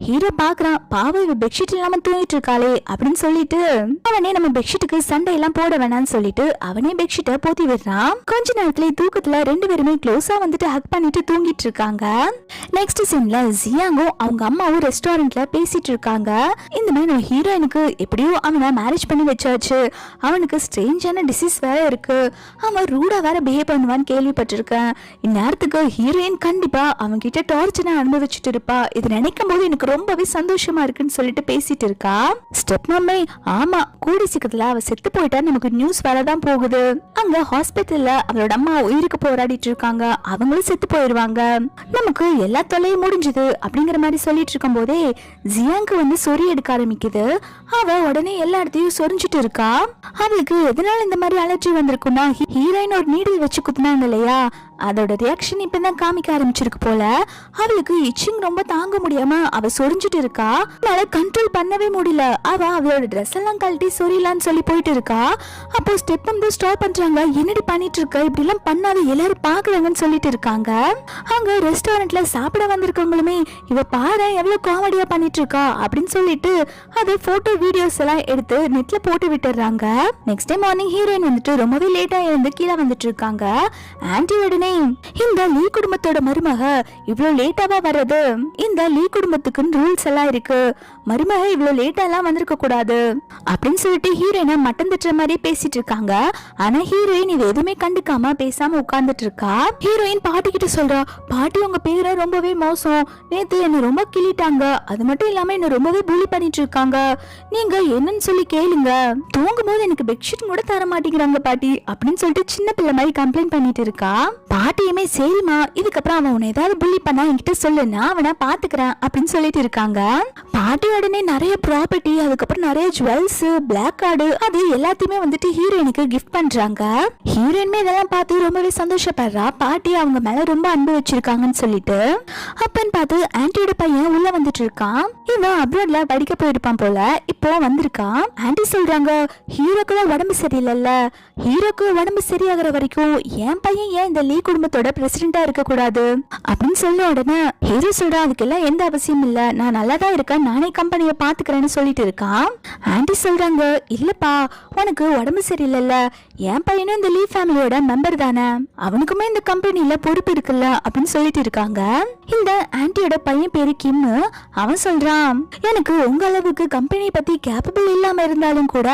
ஹீரோ பாக்குறான், பாவம் இவ பெட்ஷீட் இல்லாம தூங்கிட்டு இருக்காளே அப்படின்னு சொல்லிட்டு அவனே நம்ம பெட்ஷீட்டுக்கு சண்டை எல்லாம் போட வேணாம்னு சொல்லிட்டு அவனே பெட்ஷீட்டை போத்தி விடுறான். கொஞ்ச நேரத்துல தூக்கத்துல ரெண்டு பேருமே க்ளோஸா வந்துட்டு ஹக் பண்ணிட்டு தூங்கிட்டு இருக்காங்க. நெக்ஸ்ட் சீன்ல ஜியாங்கும் அவங்க அம்மாவும் ரெஸ்டாரண்ட்ல பேசிட்டு இருக்காங்க. இந்த மாதிரி நம்ம ஹீரோயினுக்கு எப்படியோ அவனை மேரேஜ் பண்ணி வச்சாச்சு, அவனுக்கு ஸ்ட்ரேஞ்சான டிசீஸ் வேற இருக்கு, அவன் ரூடா வேற பிஹேவ் பண்ணுவான்னு கேள்விப்பட்டிருக்கேன். இந்நேரத்துக்கு ஹீரோயின் கண்டிப்பா அவன் கிட்ட டார்ச்சரை அனுபவிச்சுட்டு இருப்பா, இது நினைக்கும் போது எனக்கு ரொம்பவே சந்தோஷமா இருக்குன்னு சொல்லிட்டு பேசிட்டு இருக்கா. ஸ்டெப் மம்மே, ஆமா கூடி சீக்கிரத்துல அவ செத்து போயிட்டா நமக்கு நியூஸ் வரதான் போகுது. அங்க ஹாஸ்பிட்டல்ல அவளோட அம்மா உயிருக்கு போராடிட்டு இருக்காங்க, அவங்களும் செத்து போயிருவாங்க, நமக்கு எல்லா தொல்லையும் முடிஞ்சது அப்படிங்கிற மாதிரி சொல்லிட்டு இருக்கும் போதே ஜியாங்கு வந்து சொறி எடுக்க ஆரம்பிக்குது. அவ உடனே எல்லா இடத்தையும் சொரிஞ்சிட்டு இருக்கா. அவளுக்கு எதனால இந்த மாதிரி அலர்ஜி வந்திருக்குன்னா ஹீரோயின் ஒரு நீடில் வச்சு குத்துனாங்க இல்லையா, அதோட ரியாக்ஷன் இப்பதான் காமிக்க ஆரம்பிச்சிருக்கு போல. அவளுக்கு இச்சிங் ரொம்ப தாங்க முடியாம அவ சொரிஞ்சிட்டு இருக்கா. அவளால கண்ட்ரோல் பண்ணவே முடியல. அவளோட ட்ரெஸ் எல்லாம் கழட்டி சொரியலான்னு சொல்லி போயிட்டு இருக்கா. அப்போ ஸ்டெப் வந்து ஸ்டாப் பண்றாங்க. என்னடி பண்ணிட்டு இருக்க, இப்படி எல்லாம் பண்ணாத, எல்லாரும் பாக்குறாங்கன்னு சொல்லிட்டு இருக்காங்க. அங்க ரெஸ்டாரண்ட்ல சாப்பிட வந்திருக்கவங்களுமே இவ பாரு எவ்வளவு காமெடியா பண்ணிட்டு இருக்கா அப்படின்னு சொல்லிட்டு அது போட்டோ வீடியோஸ் எல்லாம் எடுத்து நெட்ல போட்டு விட்டுறாங்க. நெக்ஸ்ட் டே மார்னிங் ஹீரோயின் வந்துட்டு ரொம்பவே லேட்டா எழுந்து கீழே வந்துட்டு இருக்காங்க. ஆன்டி உடனே இந்த லீ குடும்பத்தோட மருமக இவ்வளவு லேட்டாவா வர்றது, இந்த லீ குடும்பத்துக்கு ரூல்ஸ் எல்லாம் இருக்கு, மருமக இவ்வளவு லேட்டா எல்லாம் வந்திருக்க கூடாது அப்படின்னு சொல்லிட்டு ஹீரோயினை மட்டம் தட்டுற மாதிரி பேசிட்டு இருக்காங்க. ஆனா ஹீரோயின் இது எதுவுமே கண்டுக்காம பேசாம உட்கார்ந்துட்டு இருக்கா. ஹீரோயின் பாட்டி கிட்ட சொல்றா, பாட்டி உங்க பேரை ரொம்பவே மோசம், நேத்து என்ன ரொம்ப கிள்ளிட்டாங்க, அது மட்டும் இல்லாம என்ன ரொம்பவே புலி பண்ணிட்டு இருக்காங்க, நீங்க என்னன்னு சொல்லி கேளுங்க, தூங்கும் போது எனக்கு பெட்ஷீட் கூட தர மாட்டேங்கிறாங்க பாட்டி அப்படின்னு சொல்லிட்டு சின்ன பிள்ளை மாதிரி கம்ப்ளைண்ட் பண்ணிட்டு இருக்கா. பாட்டியுமே சரிமா, இதுக்கப்புறம் அவன் உன்னை ஏதாவது புள்ளி பண்ணா என்கிட்ட சொல்லு, நான் அவனை பாத்துக்கிறேன் அப்படின்னு சொல்லிட்டு இருக்காங்க. பாட்டி உடனே நிறைய ப்ராப்பர்ட்டி, அதுக்கப்புறம் நிறைய ஜுவல்ஸ், பிளாக் கார்டு, அது எல்லாத்தையுமே வந்துட்டு ஹீரோயினுக்கு கிஃப்ட் பண்றாங்க. ஹீரோயினுமே இதெல்லாம் பார்த்து ரொம்பவே சந்தோஷப்படுறா. பாட்டி அவங்க மேல ரொம்ப அன்பு வச்சிருக்காங்கன்னு சொல்லிட்டு அப்பன்னு பார்த்து ஆன்டியோட பையன் உள்ள வந்துட்டு இருக்கான். இவன் அப்ராட்ல படிக்க போயிருப்பான் போல, இப்போ வந்திருக்கான். ஆன்டி சொல்றாங்க, ஹீரோக்கு தான் உடம்பு சரியில்லைல்ல, ஹீரோக்கு உடம்பு சரியாகிற வரைக்கும் என் பையன் ஏன் இந்த லீ குடும்பத்தோட பிரசிடென்டா இருக்க கூடாது அப்படின்னு சொல்ல உடனே ஹீரோ சொல்றா, அதுக்கெல்லாம் எந்த அவசியம் இல்ல, நான் நல்லா தான் இருக்கேன், நானே கம்பெனியை பாத்துக்கிறேன்னு சொல்லிட்டு இருக்கான். ஆன்டி சொல்றாங்க, இல்லப்பா உனக்கு உடம்பு சரியில்லைல்ல, என் பையனும் இந்த லீ ஃபேமிலியோட மெம்பர் தானே, அவனுக்குமே இந்த கம்பெனில பொறுப்பு இருக்குல்ல அப்படின்னு சொல்லிட்டு இருக்காங்க. இந்த ஆன்டியோட பையன் பேரு கிம். அவன் சொல்றான், எனக்கு உங்க அளவுக்கு கம்பெனியை பத்தி கேப்பபிள் இல்லாம இருந்தாலும் கூட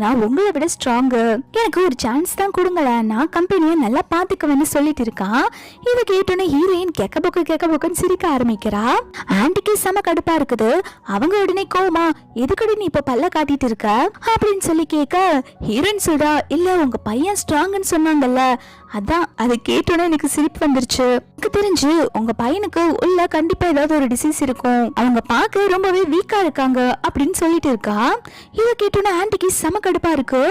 நான் உங்களை விட ஸ்ட்ராங்கு, எனக்கு ஒரு சான்ஸ் தான் கொடுங்களேன், நான் கம்பெனியை நல்லா பாத்துக்குவேன்னு சொல்லிட்டு இருக்கான். இதை கேட்டோன்னே ஹீரோயின் கெக்க பொக்குன்னு சிரிக்க ஆரம்பிக்கிறா. ஆன்டிக்கு செம கடுப்பா இருக்குது. அவங்க உடனே கோமா, எதுக்கடி நீ இப்ப பல்ல காட்டிட்டு இருக்க அப்படின்னு சொல்லி கேட்க ஹீரோயின் சொல்றா, இல்ல உங்க பையன் ஸ்ட்ராங்னு சொன்னாங்கல்ல, அதான் அதை கேட்டோன்னே எனக்கு சிரிப்பு வந்துருச்சு, எனக்கு தெரிஞ்சு உங்க பையனுக்கு உள்ள கண்டிப்பா ஏதாவது ஒரு டிசீஸ் இருக்கும், அவங்க பார்க்க ரொம்பவே வீக்கா இருக்காங்க அப்படின்னு சொல்லிட்டு இருக்கா. இதை கேட்டோன்னே ஆன்டிக்கு செம கடுப்பா இருக்கு.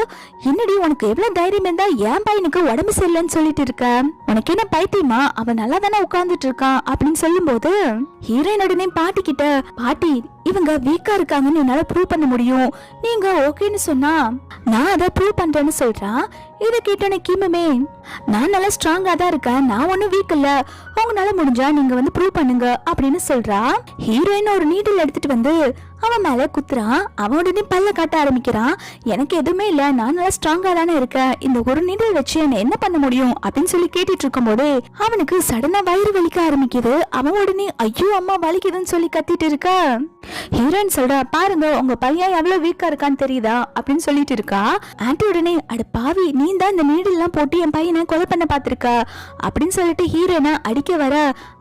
என்னடி உனக்கு எவ்வளவு தைரியம் இருந்தா என் பையனுக்கு உடம்பு சரியில்லைன்னு சொல்லிட்டு இருக்க, உனக்கு என்ன பைத்தியமா, அவன் நல்லா தானே உட்கார்ந்துட்டு இருக்கான் அப்படின்னு சொல்லும் போது ஹீரோயின் உடனே பாட்டி கிட்ட, பாட்டி இவங்க வீக்கா இருக்காங்கன்னு என்னால ப்ரூவ் பண்ண முடியும், நீங்க ஓகேன்னு சொன்னா நான் அதை ப்ரூவ் பண்றேன்னு சொல்றான். இதை கேட்டோன்னே கிம்முமே, நான் நல்லா ஸ்ட்ராங்கா தான் இருக்கேன், நான் ஒன்னும் வீக் இல்ல, உங்களால முடிஞ்சா நீங்க வந்து ப்ரூவ் பண்ணுங்க அப்படின்னு சொல்றா. ஹீரோயின் ஒரு நீடில் எடுத்துட்டு வந்து அவன் மேல குத்துறான். அவன் உடனே பல்ல காட்ட ஆரம்பிக்கிறான். எனக்கு எதுவுமே இல்ல, நான் நல்லா ஸ்ட்ராங்கா தானே இருக்கேன், இந்த ஒரு நீடில் வச்சு என்ன என்ன பண்ண முடியும் அப்படின்னு சொல்லி கேட்டுட்டு இருக்கும் போதே அவனுக்கு சடனா வயிறு வலிக்க ஆரம்பிக்குது. அவன் உடனே ஐயோ அம்மா வலிக்குதுன்னு சொல்லி கத்திட்டு இருக்க ஹீரோயின் சொல்றா, பாருங்க உங்க பையன் எவ்வளவு வீக்கா இருக்கான்னு தெரியுதா அப்படின்னு சொல்லிட்டு இருக்கா. ஆன்டி உடனே, அட பாவி, நீ தான் இந்த நீடில் எல்லாம் போட்டு என் பையனை கொலை பண்ண பாத்திருக்க அப்படின்னு சொல்லிட்டு ஹீரோயினை அடிக்க வர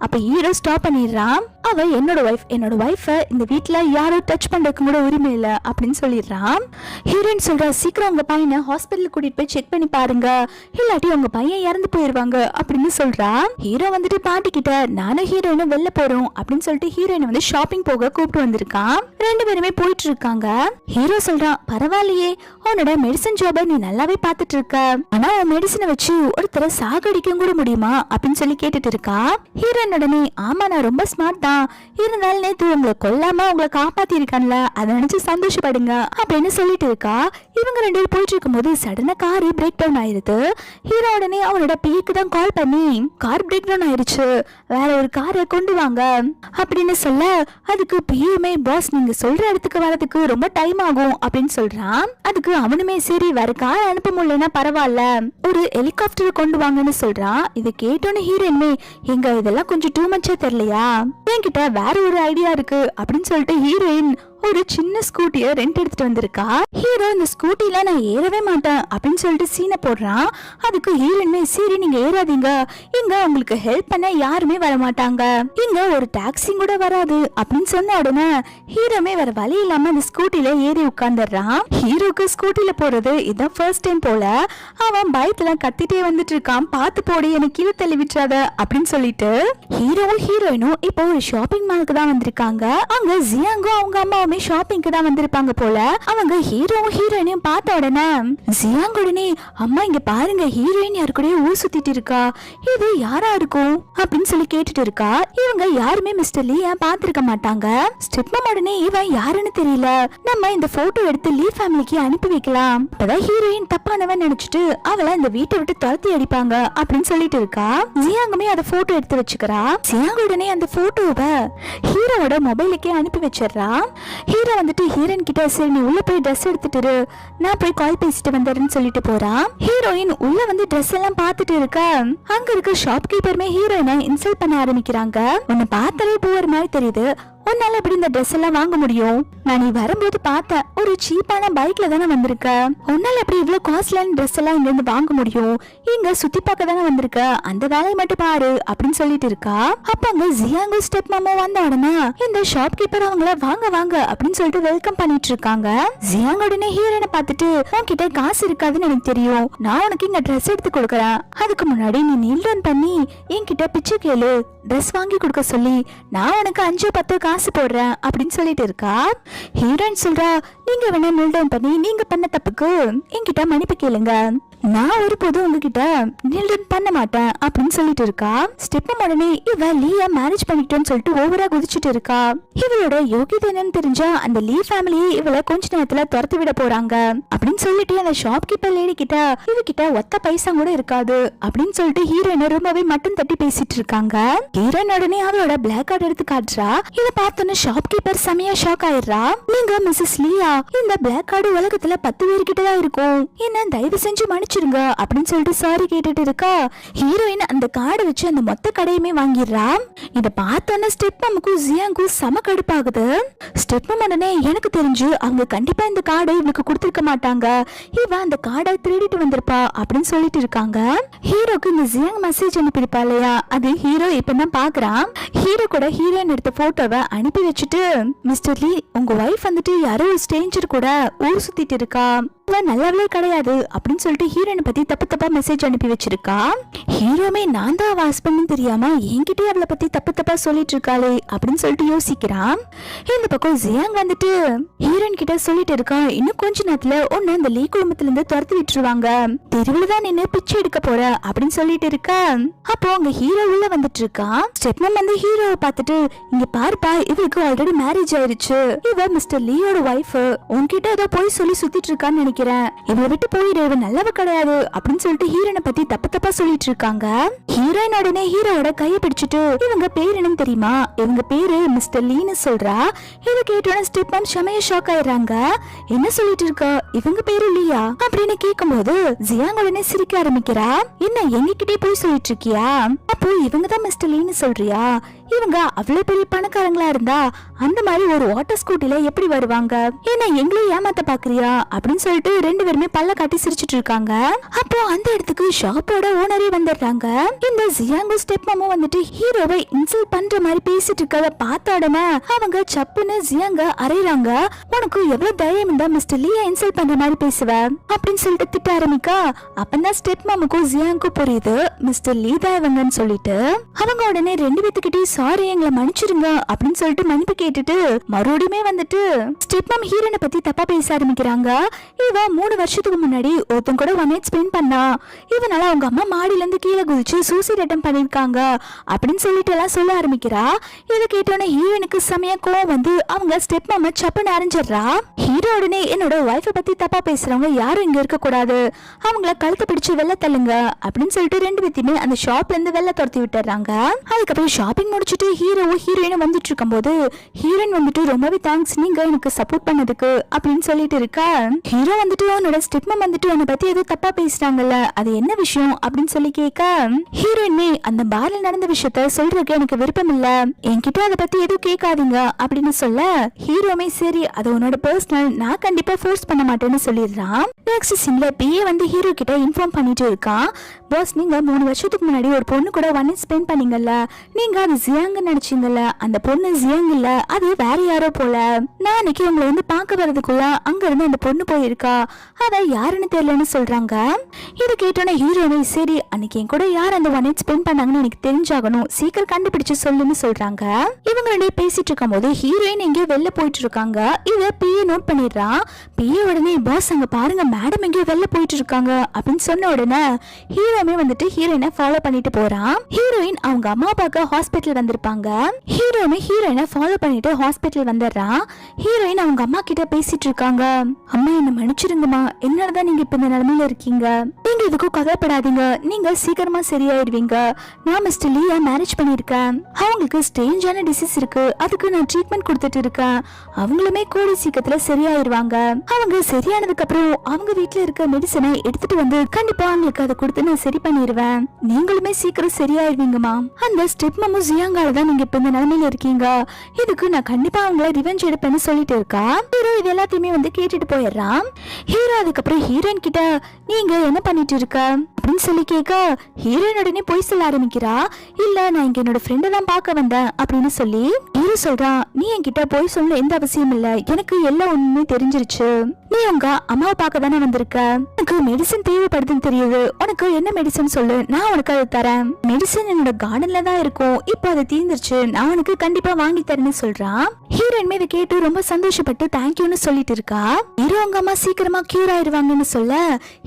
அப்ப ஹீரோ ஸ்டாப் பண்ணிடுறான். அவ என்னோட ஒய்ஃப் இந்த வீட்டுல யாரோ டச் பண்றதுக்கு கூட உரிமை இல்ல அப்படின்னு சொல்லிடுறான். ஹீரோயின் சொல்றா, சீக்கிரம் உங்க பையனை ஹாஸ்பிட்டல் கூட்டிட்டு போய் செக் பண்ணி பாருங்க, இல்லாட்டி உங்க பையன் இறந்து போயிருவாங்க அப்படின்னு சொல்றா. ஹீரோ வந்துட்டு பாட்டி கிட்ட நானும் ஹீரோயினும் வெளில போறோம் அப்படின்னு சொல்லிட்டு ஹீரோயின் வந்து ஷாப்பிங் போக கூப்பிட்டு வந்திருக்கான். ரெண்டு பேருமே போயிட்டு இருக்காங்க. ஹீரோ சொல்றான், பரவாயில்லையே உன்னோட மெடிசன் ஜாபை நீ நல்லாவே பாத்துட்டு இருக்க, ஆனா உன் மெடிசனை வச்சு ஒருத்தரை சாகடிக்க கூட முடியுமா அப்படின்னு சொல்லி கேட்டுட்டு இருக்கா. ஹீரோயின் உடனே, ஆமா நான் ரொம்ப ஸ்மார்ட் தான், இருந்தாலும் நேத்து உங்களை கொல்லாம உங்களை காப்பாத்தி இருக்கான்ல, அதை நினைச்சு சந்தோஷப்படுங்க அப்படின்னு சொல்லிட்டு இருக்கா. இவங்க ரெண்டு பேரும் போயிட்டு இருக்கும் போது சடனா கார் பிரேக் டவுன் ஆயிருது. ஹீரோ உடனே அவனோட பிக்கு தான் கால் பண்ணி, கார் பிரேக் டவுன் ஆயிருச்சு, வேற ஒரு காரை கொண்டு வாங்க அப்படின்னு சொல்ல, அதுக்கு பியுமே, பாஸ் நீங்க சொல்ற இடத்துக்கு வரதுக்கு ரொம்ப டைம் ஆகும் அப்படின்னு சொல்றான். அதுக்கு அவனுமே, சரி வேற கார் அனுப்ப முடியலன்னா பரவாயில்ல, ஒரு ஹெலிகாப்டர் கொண்டு வாங்கன்னு சொல்றான். இதை கேட்டோன்னு ஹீரோயின்மே, எங்க இதெல்லாம் கொஞ்சம் டூ மச்சா தெரியலையா, என்கிட்ட வேற ஒரு ஐடியா இருக்கு அப்படின்னு சொல்லிட்டு ஹீரோயின் ஒரு சின்ன ஸ்கூட்டியை ரெண்ட் எடுத்துட்டு வந்திருக்கா. ஹீரோ இந்த ஸ்கூட்டில நான் ஏறவே மாட்டேன் அப்படின்னு சொல்லிட்டு சீனை போடுறான். அதுக்கு ஹீரோயின்மே, சரி நீங்க ஏறாதீங்க, இங்க உங்களுக்கு ஹெல்ப் பண்ண யாருமே வர மாட்டாங்க, இங்க ஒரு டாக்ஸி கூட வராது அப்படின்னு சொன்ன உடனே ஹீரோமே வேற வழி இல்லாம அந்த ஸ்கூட்டில ஏறி உட்கார்ந்துடுறான். ஹீரோக்கு ஸ்கூட்டில போறது இதான் ஃபர்ஸ்ட் டைம் போல. அவன் பயத்துல கத்திட்டே வந்துட்டு இருக்கான், பார்த்து போடி எனக்கு கீழே தள்ளி விட்டுறாத அப்படின்னு சொல்லிட்டு. ஹீரோவும் ஹீரோயினும் இப்போ ஒரு ஷாப்பிங் மாலுக்கு தான் வந்திருக்காங்க. அங்க ஜியாங்கும் அவங்க அம்மாவுமே ஷாப்பிங்க்கு தான் வந்திருப்பாங்க போல. அவங்க ஹீரோவும் ஹீரோயினையும் பார்த்த உடனே ஜியாங் உடனே, அம்மா இங்க பாருங்க ஹீரோயின் யாரு கூட ஊர் சுத்திட்டு இருக்கா, இது யாரா இருக்கும் அப்படின்னு சொல்லி கேட்டுட்டு இருக்கா. இவங்க யாருமே மிஸ்டர் லீ பாத்திருக்க மாட்டாங்க. ஸ்டெப்மம் உடனே, இவன் யாருன்னு தெரியல, நம்ம இந்த போட்டோ எடுத்து லீ ஃபேமிலிக்கு அனுப்பி வைக்கலாம், அப்பதான் ஹீரோயின் தப்பானவன் நினைச்சிட்டு அவளை இந்த வீட்டை விட்டு துரத்தி அடிப்பாங்க அப்படின்னு சொல்லிட்டு இருக்கா. ஜியாங்குமே அதை போட்டோ எடுத்து வச்சுக்கிறா. ஜியாங் உடனே அந்த போட்டோவை ஹீரோவோட மொபைலுக்கே அனுப்பி வச்சிடறா. ஹீரோ வந்துட்டு ஹீரோயின் கிட்ட, சரி நீ உள்ள போய் ட்ரெஸ் எடுத்துட்டு நான் போய் கால் பேசிட்டு வந்தேன்னு சொல்லிட்டு போறான். ஹீரோயின் உள்ள வந்து ட்ரெஸ் எல்லாம் பார்த்துட்டு இருக்க, அங்க இருக்க ஷாப் கீப்பருமே ஹீரோயினை இன்சல்ட் பண்ண ஆரம்பிக்கிறாங்க. உன்னை பார்த்தாலே போற மாதிரி தெரியுது, உன்னால எப்படி இந்த ட்ரெஸ் எல்லாம் வாங்க முடியும், நான் நீ வரும்போது பார்த்தேன் ஒரு சீப்பான பைக்ல தானே வந்திருக்க, உன்னால எப்படி இவ்வளவு காஸ்ட்லியான ட்ரெஸ் எல்லாம் இங்க இருந்து வாங்க முடியும், இங்க சுத்தி பார்க்க தானே வந்திருக்க, அந்த வேலையை மட்டும் பாரு அப்படின்னு சொல்லிட்டு இருக்கா. அப்ப அங்க ஜியாங்கோ ஸ்டெப் மாமா வந்த உடனே இந்த ஷாப் கீப்பர் அவங்கள வாங்க வாங்க அப்படின்னு சொல்லிட்டு வெல்கம் பண்ணிட்டு இருக்காங்க. ஜியாங் உடனே ஹீரோனை பார்த்துட்டு, உன்கிட்ட காசு இருக்காதுன்னு எனக்கு தெரியும், நான் உனக்கு இங்க ட்ரெஸ் எடுத்து கொடுக்கறேன், அதுக்கு முன்னாடி நீ நீல் டவுன் பண்ணி என்கிட்ட பிச்சை கேளு, ட்ரெஸ் வாங்கி கொடுக்க சொல்லி நான் உனக்கு 5-10 காசு போடுறேன் அப்படின்னு சொல்லிட்டு இருக்கா. ஹீரோயின் சொல்றா, நீங்க வேணா நீல் டவுன் பண்ணி நீங்க பண்ண தப்புக்கு என்கிட்ட மன்னிப்பு கேளுங்க, நான் ஒருபோதும் உங்ககிட்ட நீல் டவுன் பண்ண மாட்டேன் அப்படின்னு சொல்லிட்டு இருக்கா. ஸ்டெப்பம் உடனே, இவ லீய மேரேஜ் பண்ணிட்டோன்னு சொல்லிட்டு ஓவரா குதிச்சுட்டு இருக்கா. இவளோட யோகிதை என்னன்னு தெரிஞ்சா அந்த லீ ஃபேமிலியே இவளை கொஞ்ச நேரத்துல துரத்து விட போறாங்க அப்படின்னு சொல்லிட்டு அந்த ஷாப் கீப்பர் லேடி கிட்ட, இவகிட்ட ஒத்த பைசா கூட இருக்காது அப்படின்னு சொல்லிட்டு ஹீரோயினை ரொம்பவே மட்டும் தட்டி பேசிட்டு இருக்காங்க. ஹீரோயின் உடனே அவளோட பிளாக் கார்டு எடுத்து காட்டுறா. இத பார்த்தோன்னு ஷாப் கீப்பர் செமையா ஷாக் ஆயிடுறா. நீங்க மிஸ்ஸஸ் லீயா, இந்த பிளாக் கார்டு உலகத்துல 10 பேர்கிட்ட தான் இருக்கும், என்ன தயவு செஞ்சு மன்னிச்சிருங்க அப்படின்னு சொல்லிட்டு சாரி கேட்டுட்டு இருக்கா. ஹீரோயின் அந்த கார்டை வச்சு அந்த மொத்த கடையுமே வாங்கிடுறா. இத பார்த்தோன்னா ஸ்டெப்மமுக்கும் ஜியாங்கும் செம கடுப்பாகுது. ஸ்டெப்மம் உடனே, எனக்கு தெரிஞ்சு அவங்க கண்டிப்பா இந்த கார்டை இவளுக்கு கொடுத்திருக்க மாட்டாங்க, இவ அந்த கார்டை திருடிட்டு வந்திருப்பா அப்படின்னு சொல்லிட்டு இருக்காங்க. ஹீரோக்கு இந்த ஜியாங் மெசேஜ் அனுப்பியிருப்பா இல்லையா, அது ஹீரோ இப்பதான் பாக்குறான். ஹீரோ கூட ஹீரோயின் எடுத்த போட்டோவை அனுப்பி வச்சுட்டு, மிஸ்டர் லீ உங்க வைஃப் வந்துட்டு யாரோ ஒரு ஸ்ட்ரேஞ்சர் கூட ஊர் சுத்திட்டு இருக்கா, நல்லவளே கிடையாது அப்படின்னு சொல்லிட்டு ஹீரோயினை பத்தி தப்பு தப்பா மெசேஜ் அனுப்பி வச்சிருக்கா. ஹீரோமே, நான் தான் அவ ஹஸ்பண்ட் தெரியாம என்கிட்டயே அவளை பத்தி தப்பு தப்பா சொல்லிட்டு இருக்காளே அப்படின்னு சொல்லிட்டு யோசிக்கிறான். இந்த பக்கம் ஜியாங் வந்துட்டு ஹீரோயின் கிட்ட சொல்லிட்டு இருக்கா, இன்னும் கொஞ்ச நேரத்துல ஒன்னு இந்த லீ குடும்பத்துல இருந்து துரத்து விட்டுருவாங்க, தெருவுல தான் நின்னு பிச்சை எடுக்க போற அப்படின்னு சொல்லிட்டு இருக்க. அப்போ அங்க ஹீரோ உள்ள வந்துட்டு இருக்கான். ஸ்டெப்மம் வந்து ஹீரோவை பார்த்துட்டு, இங்க பாருப்பா இவருக்கு ஆல்ரெடி மேரேஜ் ஆயிருச்சு, இவ மிஸ்டர் லீயோட வைஃப், உன்கிட்ட ஏதோ போய் சொல்லி சுத்திட்டு இருக்கான்னு நினைக்கிறேன், இவளை விட்டு போயிடு, இவ நல்லவ கிடையாது அப்படின்னு சொல்லிட்டு ஹீரோனை பத்தி தப்பு தப்பா சொல்லிட்டு இருக்காங்க. ஹீரோயின் உடனே ஹீரோவோட கையை பிடிச்சிட்டு, இவங்க பேர் என்னன்னு தெரியுமா, இவங்க பேரு மிஸ்டர் லீன்னு சொல்றா. இத கேட்டோன்னு ஸ்டெப்மம் செமையா ஷாக் ஆயிடுறாங்க. என்ன சொல்லிட்டு இருக்க, இவங்க பேரு லீயா அப்படின்னு கேட்கும்போது ஜியாங் உடனே சிரிக்க ஆரம்பிக்கிறா. என்ன எங்ககிட்டே போய் சொல்லிட்டு இருக்கியா, அப்போ இவங்க தான் மிஸ்டர் லீன்னு சொல்றியா, இவங்க அவ்வளவு பெரிய பணக்காரங்களா இருந்தா அந்த மாதிரி ஒரு வாட்டர் ஸ்கூட்டில எப்படி வருவாங்க, ஏன்னா எங்களையும் ஏமாத்த பாக்குறியா அப்படின்னு சொல்லிட்டு ரெண்டு பேருமே பல்ல காட்டி சிரிச்சிட்டு இருக்காங்க. அப்போ அந்த இடத்துக்கு ஷாப்போட ஓனரே வந்துடுறாங்க. இந்த ஜியாங்கோ ஸ்டெப் மாமா வந்துட்டு ஹீரோவை இன்சல்ட் பண்ற மாதிரி பேசிட்டு இருக்கத பார்த்த உடனே அவங்க சப்புன்னு ஜியாங்க அறையிறாங்க. உனக்கு எவ்வளவு தைரியம் இருந்தா மிஸ்டர் லீயா இன்சல்ட் பண்ற மாதிரி பேசுவ அப்படின்னு சொல்லிட்டு திட்ட ஆரம்பிக்கா. அப்பதான் ஸ்டெப் மாமுக்கும் ஜியாங்கும் புரியுது மிஸ்டர் லீ தான் இவங்கன்னு சொல்லிட்டு அவங்க உடனே ரெண்டு பேத்துக்கிட்டே சாரி எங்களை மன்னிச்சிருங்க அப்படின்னு சொல்லிட்டு மன்னிப்பு கேட்டுட்டு மறுபடியுமே வந்துட்டு ஸ்டெப் மாம் ஹீரோனை பத்தி தப்பா பேச ஆரம்பிக்கிறாங்க. இவ 3 வருஷத்துக்கு முன்னாடி ஒருத்தன் கூட ஒன் நைட் ஸ்பெண்ட் பண்ணா, இவனால அவங்க அம்மா மாடியில இருந்து கீழே குதிச்சு சூசைட் அட்டம் பண்ணிருக்காங்க அப்படின்னு சொல்லிட்டு எல்லாம் சொல்ல ஆரம்பிக்கிறா. இதை கேட்டோன்னே ஹீரோனுக்கு செமையா கோவம் வந்து அவங்க ஸ்டெப் மாம சப்புன்னு அரைஞ்சிடுறா. ஹீரோ உடனே என்னோட ஒய்ஃபை பத்தி தப்பா பேசுறவங்க யாரும் இங்க இருக்க கூடாது, அவங்கள கழுத்தை பிடிச்சு வெளில தள்ளுங்க அப்படின்னு சொல்லிட்டு ரெண்டு பேத்தையுமே அந்த ஷாப்ல இருந்து வெளில துரத்தி விட்டுறாங்க. அதுக்கப்புறம் ஷாப்பிங் முடிச்சுட்டு ஹீரோவும் ஹீரோயினும் வந்துட்டு இருக்கும் போது ஹீரோயின் வந்துட்டு ரொம்பவே தேங்க்ஸ் நீங்க எனக்கு சப்போர்ட் பண்ணதுக்கு அப்படின்னு சொல்லிட்டு இருக்கா. ஹீரோ வந்துட்டு அவனோட ஸ்டெப் மாம் வந்துட்டு அவனை பத்தி ஏதோ தப்பா பேசுறாங்கல்ல, அது என்ன விஷயம் அப்படின்னு சொல்லி கேட்க ஹீரோயினே அந்த பார்ல நடந்த விஷயத்த சொல்றதுக்கு எனக்கு விருப்பம் இல்ல, என்கிட்ட அதை பத்தி எதுவும் கேட்காதீங்க அப்படின்னு சொல்ல ஹீரோமே சரி அது உன்னோட பர்சனல், நான் கண்டிப்பா ஃபோர்ஸ் பண்ண மாட்டேன்னு சொல்லிடுறான். நெக்ஸ்ட் சீன்ல பிஏ வந்து ஹீரோ கிட்ட இன்ஃபார்ம் பண்ணிட்டு இருக்கான். பாஸ் நீங்க 3 வருஷத்துக்கு முன்னாடி ஒரு பொண்ணு கூட ஒன் நைட் ஸ்பெண்ட் பண்ணீங்கல்ல, நீங்க அது ஜியாங்க நினைச்சீங்கல்ல, அந்த பொண்ணு ஜியாங் இல்ல, அது வேற யாரோ போல. நான் அன்னைக்கு உங்களை வந்து பார்க்க வரதுக்குள்ள அங்க இருந்து அந்த பொண்ணு போயிருக்கா, அத யாருன்னு தெரியலன்னு சொல்றாங்க. இதை கேட்டோன்னே ஹீரோனே சரி அன்னைக்கு என் கூட யார் அந்த ஒன் நைட் ஸ்பெண்ட் பண்ணாங்கன்னு எனக்கு தெரிஞ்சாகணும், சீக்கிரம் கண்டுபிடிச்சு சொல்லுன்னு சொல்றாங்க. இவங்க ரெண்டே பேசிட்டு இருக்கும் போது ஹீரோயின் எங்கேயோ வெளில போயிட்டு இருக்காங்க. இத பிஏ நோட் பண்ணிடுறான். பிஏ உடனே பாஸ் அங்க பாருங்க மேடம் எங்கேயோ வெளில போயிட்டு இருக்காங்க அப்படின்னு சொன்ன உடனே ஹீரோமே வந்துட்டு ஹீரோயினை ஃபாலோ பண்ணிட்டு போறான். ஹீரோயின் அவங்க அம்மா அப்பாக்கு ஹாஸ்பிட்டல் வந்திருப்பாங்க. ஹீரோமே ஹீரோயினை ஃபாலோ பண்ணிட்டு ஹாஸ்பிட்டல் வந்துடுறான். ஹீரோயின் அவங்க அம்மா கிட்ட பேசிட்டு இருக்காங்க. அம்மா என்ன மன்னிச்சிருங்கம்மா, என்னதான் நீங்க இப்ப இந்த நிலைமையில இருக்கீங்க, நீங்க இதுக்கும் கவலைப்படாதீங்க, நீங்க சீக்கிரமா சரியாயிடுவீங்க. நான் மிஸ்டர் லீயா மேரேஜ் பண்ணிருக்கேன், அவங்களுக்கு ஸ்ட்ரேஞ்சான டிசீஸ் இருக்கு, அதுக்கு நான் ட்ரீட்மெண்ட் கொடுத்துட்டு இருக்கேன், அவங்களுமே கூடி சீக்கிரத்துல சரியாயிருவாங்க. அவங்க சரியானதுக்கு அப்புறம் அவங்க வீட்டுல இருக்க மெடிசனை எடுத்துட்டு வந்து கண்டிப்பா அவங்களுக்கு அதை கொடுத்து நான் சரி பண்ணிடுவேன், நீங்களுமே சீக்கிரம் சரியாயிருவீங்கம்மா. அந்த ஸ்டெப் மாமு ஜியாங்கால தான் நீங்க இப்ப இந்த நிலைமையில இருக்கீங்க, இதுக்கு நான் கண்டிப்பா அவங்கள ரிவெஞ்ச் எடுப்பேன்னு சொல்லிட்டு இருக்கா. ஹீரோ இது எல்லாத்தையுமே வந்து கேட்டுட்டு போயிடுறான். ஹீரோ அதுக்கப்புறம் ஹீரோயின் கிட்ட நீங்க என்ன பண்ணிட்டு இருக்க அப்படின்னு சொல்லி கேட்க ஹீரோயின் உடனே போய் சொல்ல ஆரம்பிக்கிறா. இல்ல நான் இங்க என்னோட ஃப்ரெண்டை தான் பார்க்க வந்தேன் அப்படின்னு சொல்லி ஹீரோ சொல்றான். நீ என்கிட்ட போய் சொல்ல எந்த அவசியம் இல்ல, எனக்கு எல்லாம் ஒண்ணுமே தெரிஞ்சிருச்சு, நீ உங்க அம்மாவை பார்க்க தானே வந்திருக்க, எனக்கு மெடிசன் தேவைப்படுதுன்னு தெரியுது, உனக்கு என்ன மெடிசன் சொல்லு நான் உனக்கு அதை தரேன், மெடிசன் என்னோட கார்டன்ல தான் இருக்கும், இப்போ அது தீர்ந்துருச்சு, நான் உனக்கு கண்டிப்பா வாங்கி தரேன்னு சொல்றான். ஹீரோயின் இதை கேட்டு ரொம்ப சந்தோஷப்பட்டு தேங்க்யூன்னு சொல்லிட்டு இருக்கா. ஹீரோ உங்க அம்மா சீக்கிரமா கியூர் ஆயிடுவாங்கன்னு சொல்ல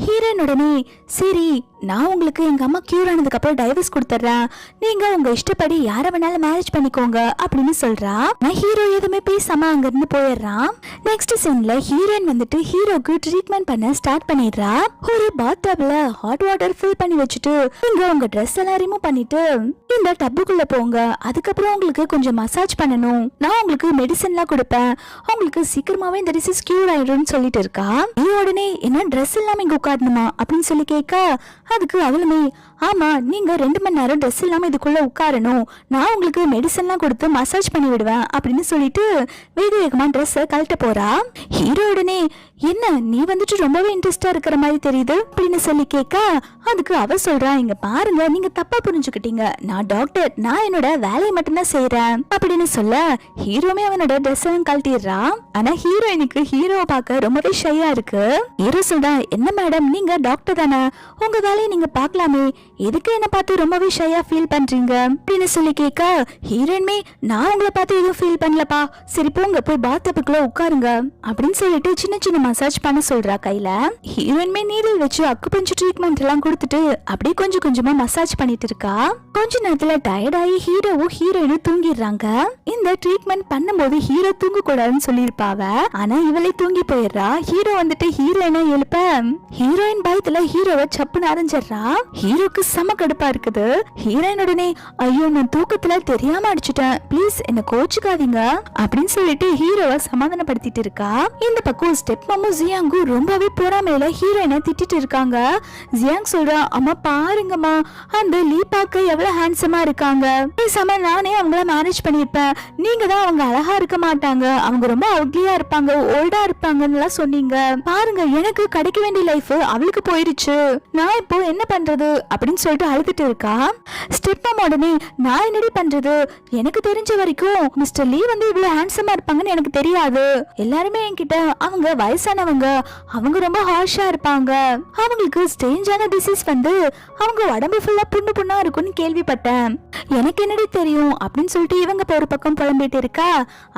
ஹீரோயின் உடனே சரி நான் உங்களுக்கு எங்க அம்மா கியூர் ஆனதுக்கு அப்புறம் டைவர்ஸ் கொடுத்துறேன், நீங்க உங்க இஷ்டப்படி யார வேணாலும் மேரேஜ் பண்ணிக்கோங்க அப்படின்னு சொல்றா. நான் ஹீரோ எதுவுமே பேசாம அங்க இருந்து போயிடுறான். நெக்ஸ்ட் சீன்ல ஹீரோயின் வந்துட்டு ஹீரோக்கு ட்ரீட்மெண்ட் பண்ண ஸ்டார்ட் பண்ணிடுறா. ஒரு பாத் டப்ல ஹாட் வாட்டர் ஃபில் பண்ணி வச்சுட்டு இங்க உங்க ட்ரெஸ் எல்லாம் ரிமூவ் பண்ணிட்டு இந்த டப்புக்குள்ள போங்க, அதுக்கப்புறம் உங்களுக்கு கொஞ்சம் மசாஜ் பண்ணணும், நான் உங்களுக்கு மெடிசன்லாம் கொடுப்பேன், உங்களுக்கு சீக்கிரமாவே இந்த டிசீஸ் கியூர் ஆயிடும்னு சொல்லிட்டு இருக்கா. உடனே என்ன ட்ரெஸ் இல்லாம இங்க உட்காரணுமா அப்படின்னு சொல்லி கேட்க அதுக்கு அவளுமே ஆமா நீங்க 2 மணி நேரம் ட்ரெஸ் இல்லாம இதுக்குள்ள உட்காரணும், நான் உங்களுக்கு மெடிசன்லாம் கொடுத்து மசாஜ் பண்ணி விடுவேன் அப்படின்னு சொல்லிட்டு வேக வேகமா ட்ரெஸ்ஸை கழட்ட போறா. ஹீரோ உடனே என்ன நீ வந்துட்டு ரொம்பவே இன்ட்ரெஸ்டா இருக்கிற மாதிரி தெரியுது அப்படின்னு சொல்லி கேட்க அதுக்கு அவ சொல்றா இங்க பாருங்க நீங்க தப்பா புரிஞ்சுக்கிட்டீங்க, நான் டாக்டர், நான் என்னோட வேலையை மட்டும்தான் செய்யறேன் அப்படின்னு சொல்ல ஹீரோமே அவனோட ட்ரெஸ் எல்லாம் கழட்டிடுறா. ஆனா ஹீரோயினுக்கு ஹீரோவை பார்க்க ரொம்பவே ஷையா இருக்கு. ஹீரோ சொல்றா என்ன மேடம் நீங்க டாக்டர் தானே, உங்க வேலையை நீங்க பார்க்கலாமே, எதுக்கு என்ன பார்த்து ரொம்பவே ஷையா ஃபீல் பண்றீங்க அப்படின்னு சொல்லி கேட்க ஹீரோயின்மே நான் உங்களை பார்த்து எதுவும் ஃபீல் பண்ணலப்பா, சரி போங்க போய் பாத்டப்புக்குள்ள உட்காருங்க அப்படின்னு சொல்லிட்டு சின்ன சின்ன மசாஜ் பண்ண சொல்றா கையில. ஹீரோயின்மே நீடில் வச்சு அக்குபஞ்சர் ட்ரீட்மெண்ட் எல்லாம் கொடுத்துட்டு அப்படியே கொஞ்சம் கொஞ்சமா மசாஜ் பண்ணிட்டு இருக்கா. கொஞ்ச நேரத்துல டயர்ட் ஆகி ஹீரோவும் ஹீரோயினும் தூங்கிடுறாங்க. இந்த ட்ரீட்மெண்ட் பண்ணும்போது ஹீரோ தூங்க கூடாதுன்னு சொல்லியிருப்பாவ, ஆனா இவளே தூங்கி போயிடுறா. ஹீரோ வந்துட்டு ஹீரோயினை எழுப்ப ஹீரோயின் பயத்துல ஹீரோவை சப்புன்னு அரைஞ்சிடுறா. ஹீரோக்கு செம கடுப்பா இருக்குது. ஹீரோயின் உடனே ஐயோ நான் தூக்கத்துல தெரியாம அடிச்சுட்டேன், ப்ளீஸ் என்ன கோச்சுக்காதீங்க அப்படின்னு சொல்லிட்டு ஹீரோவை சமாதானப்படுத்திட்டு இருக்கா. இந்த பக்கம் ஸ்டெப் மாமும் ஜியாங்கும் ரொம்பவே பொறாமையில ஹீரோயினை திட்டிட்டு இருக்காங்க. ஜியாங் சொல்றா, அம்மா பாருங்கம்மா, அந்த லீ பார்க்க எவ்வளவு ஹேண்ட்ஸமா இருக்காங்க, பேசாம நானே அவங்கள மேரேஜ் பண்ணிருப்பேன், நீங்க தான் அவங்க அழகா இருக்க மாட்டாங்க, அவங்க ரொம்ப அவுட்லியா இருப்பாங்க, ஓல்டா இருப்பாங்கன்னு சொன்னீங்க, பாருங்க எனக்கு கிடைக்க வேண்டிய லைஃப் அவளுக்கு போயிருச்சு, நான் இப்போ என்ன பண்றது அப்படின்னு சொல்லிட்டு அழுதுட்டு இருக்கா. ஸ்டெப் மாமா உடனே, நான் என்னடி பண்றது, எனக்கு தெரிஞ்ச வரைக்கும் மிஸ்டர் லீ இவ்வளவு ஹேண்ட்ஸமா இருப்பாங்கன்னு எனக்கு தெரியாது, எல்லாருமே என்கிட்ட அவங்க வயசானவங்க, அவங்க ரொம்ப ஹார்ஷா இருப்பாங்க, அவங்களுக்கு ஸ்ட்ரேஞ்சான டிசீஸ் அவங்க உடம்பு ஃபுல்லா புண்ணு புண்ணா இருக்கும்னு கேள்விப்பட்டேன், எனக்கு என்னடி தெரியும் அப்படின்னு சொல்லிட்டு இவங்க ஒரு பக்கம் புலம்பிட்டு இருக்கா.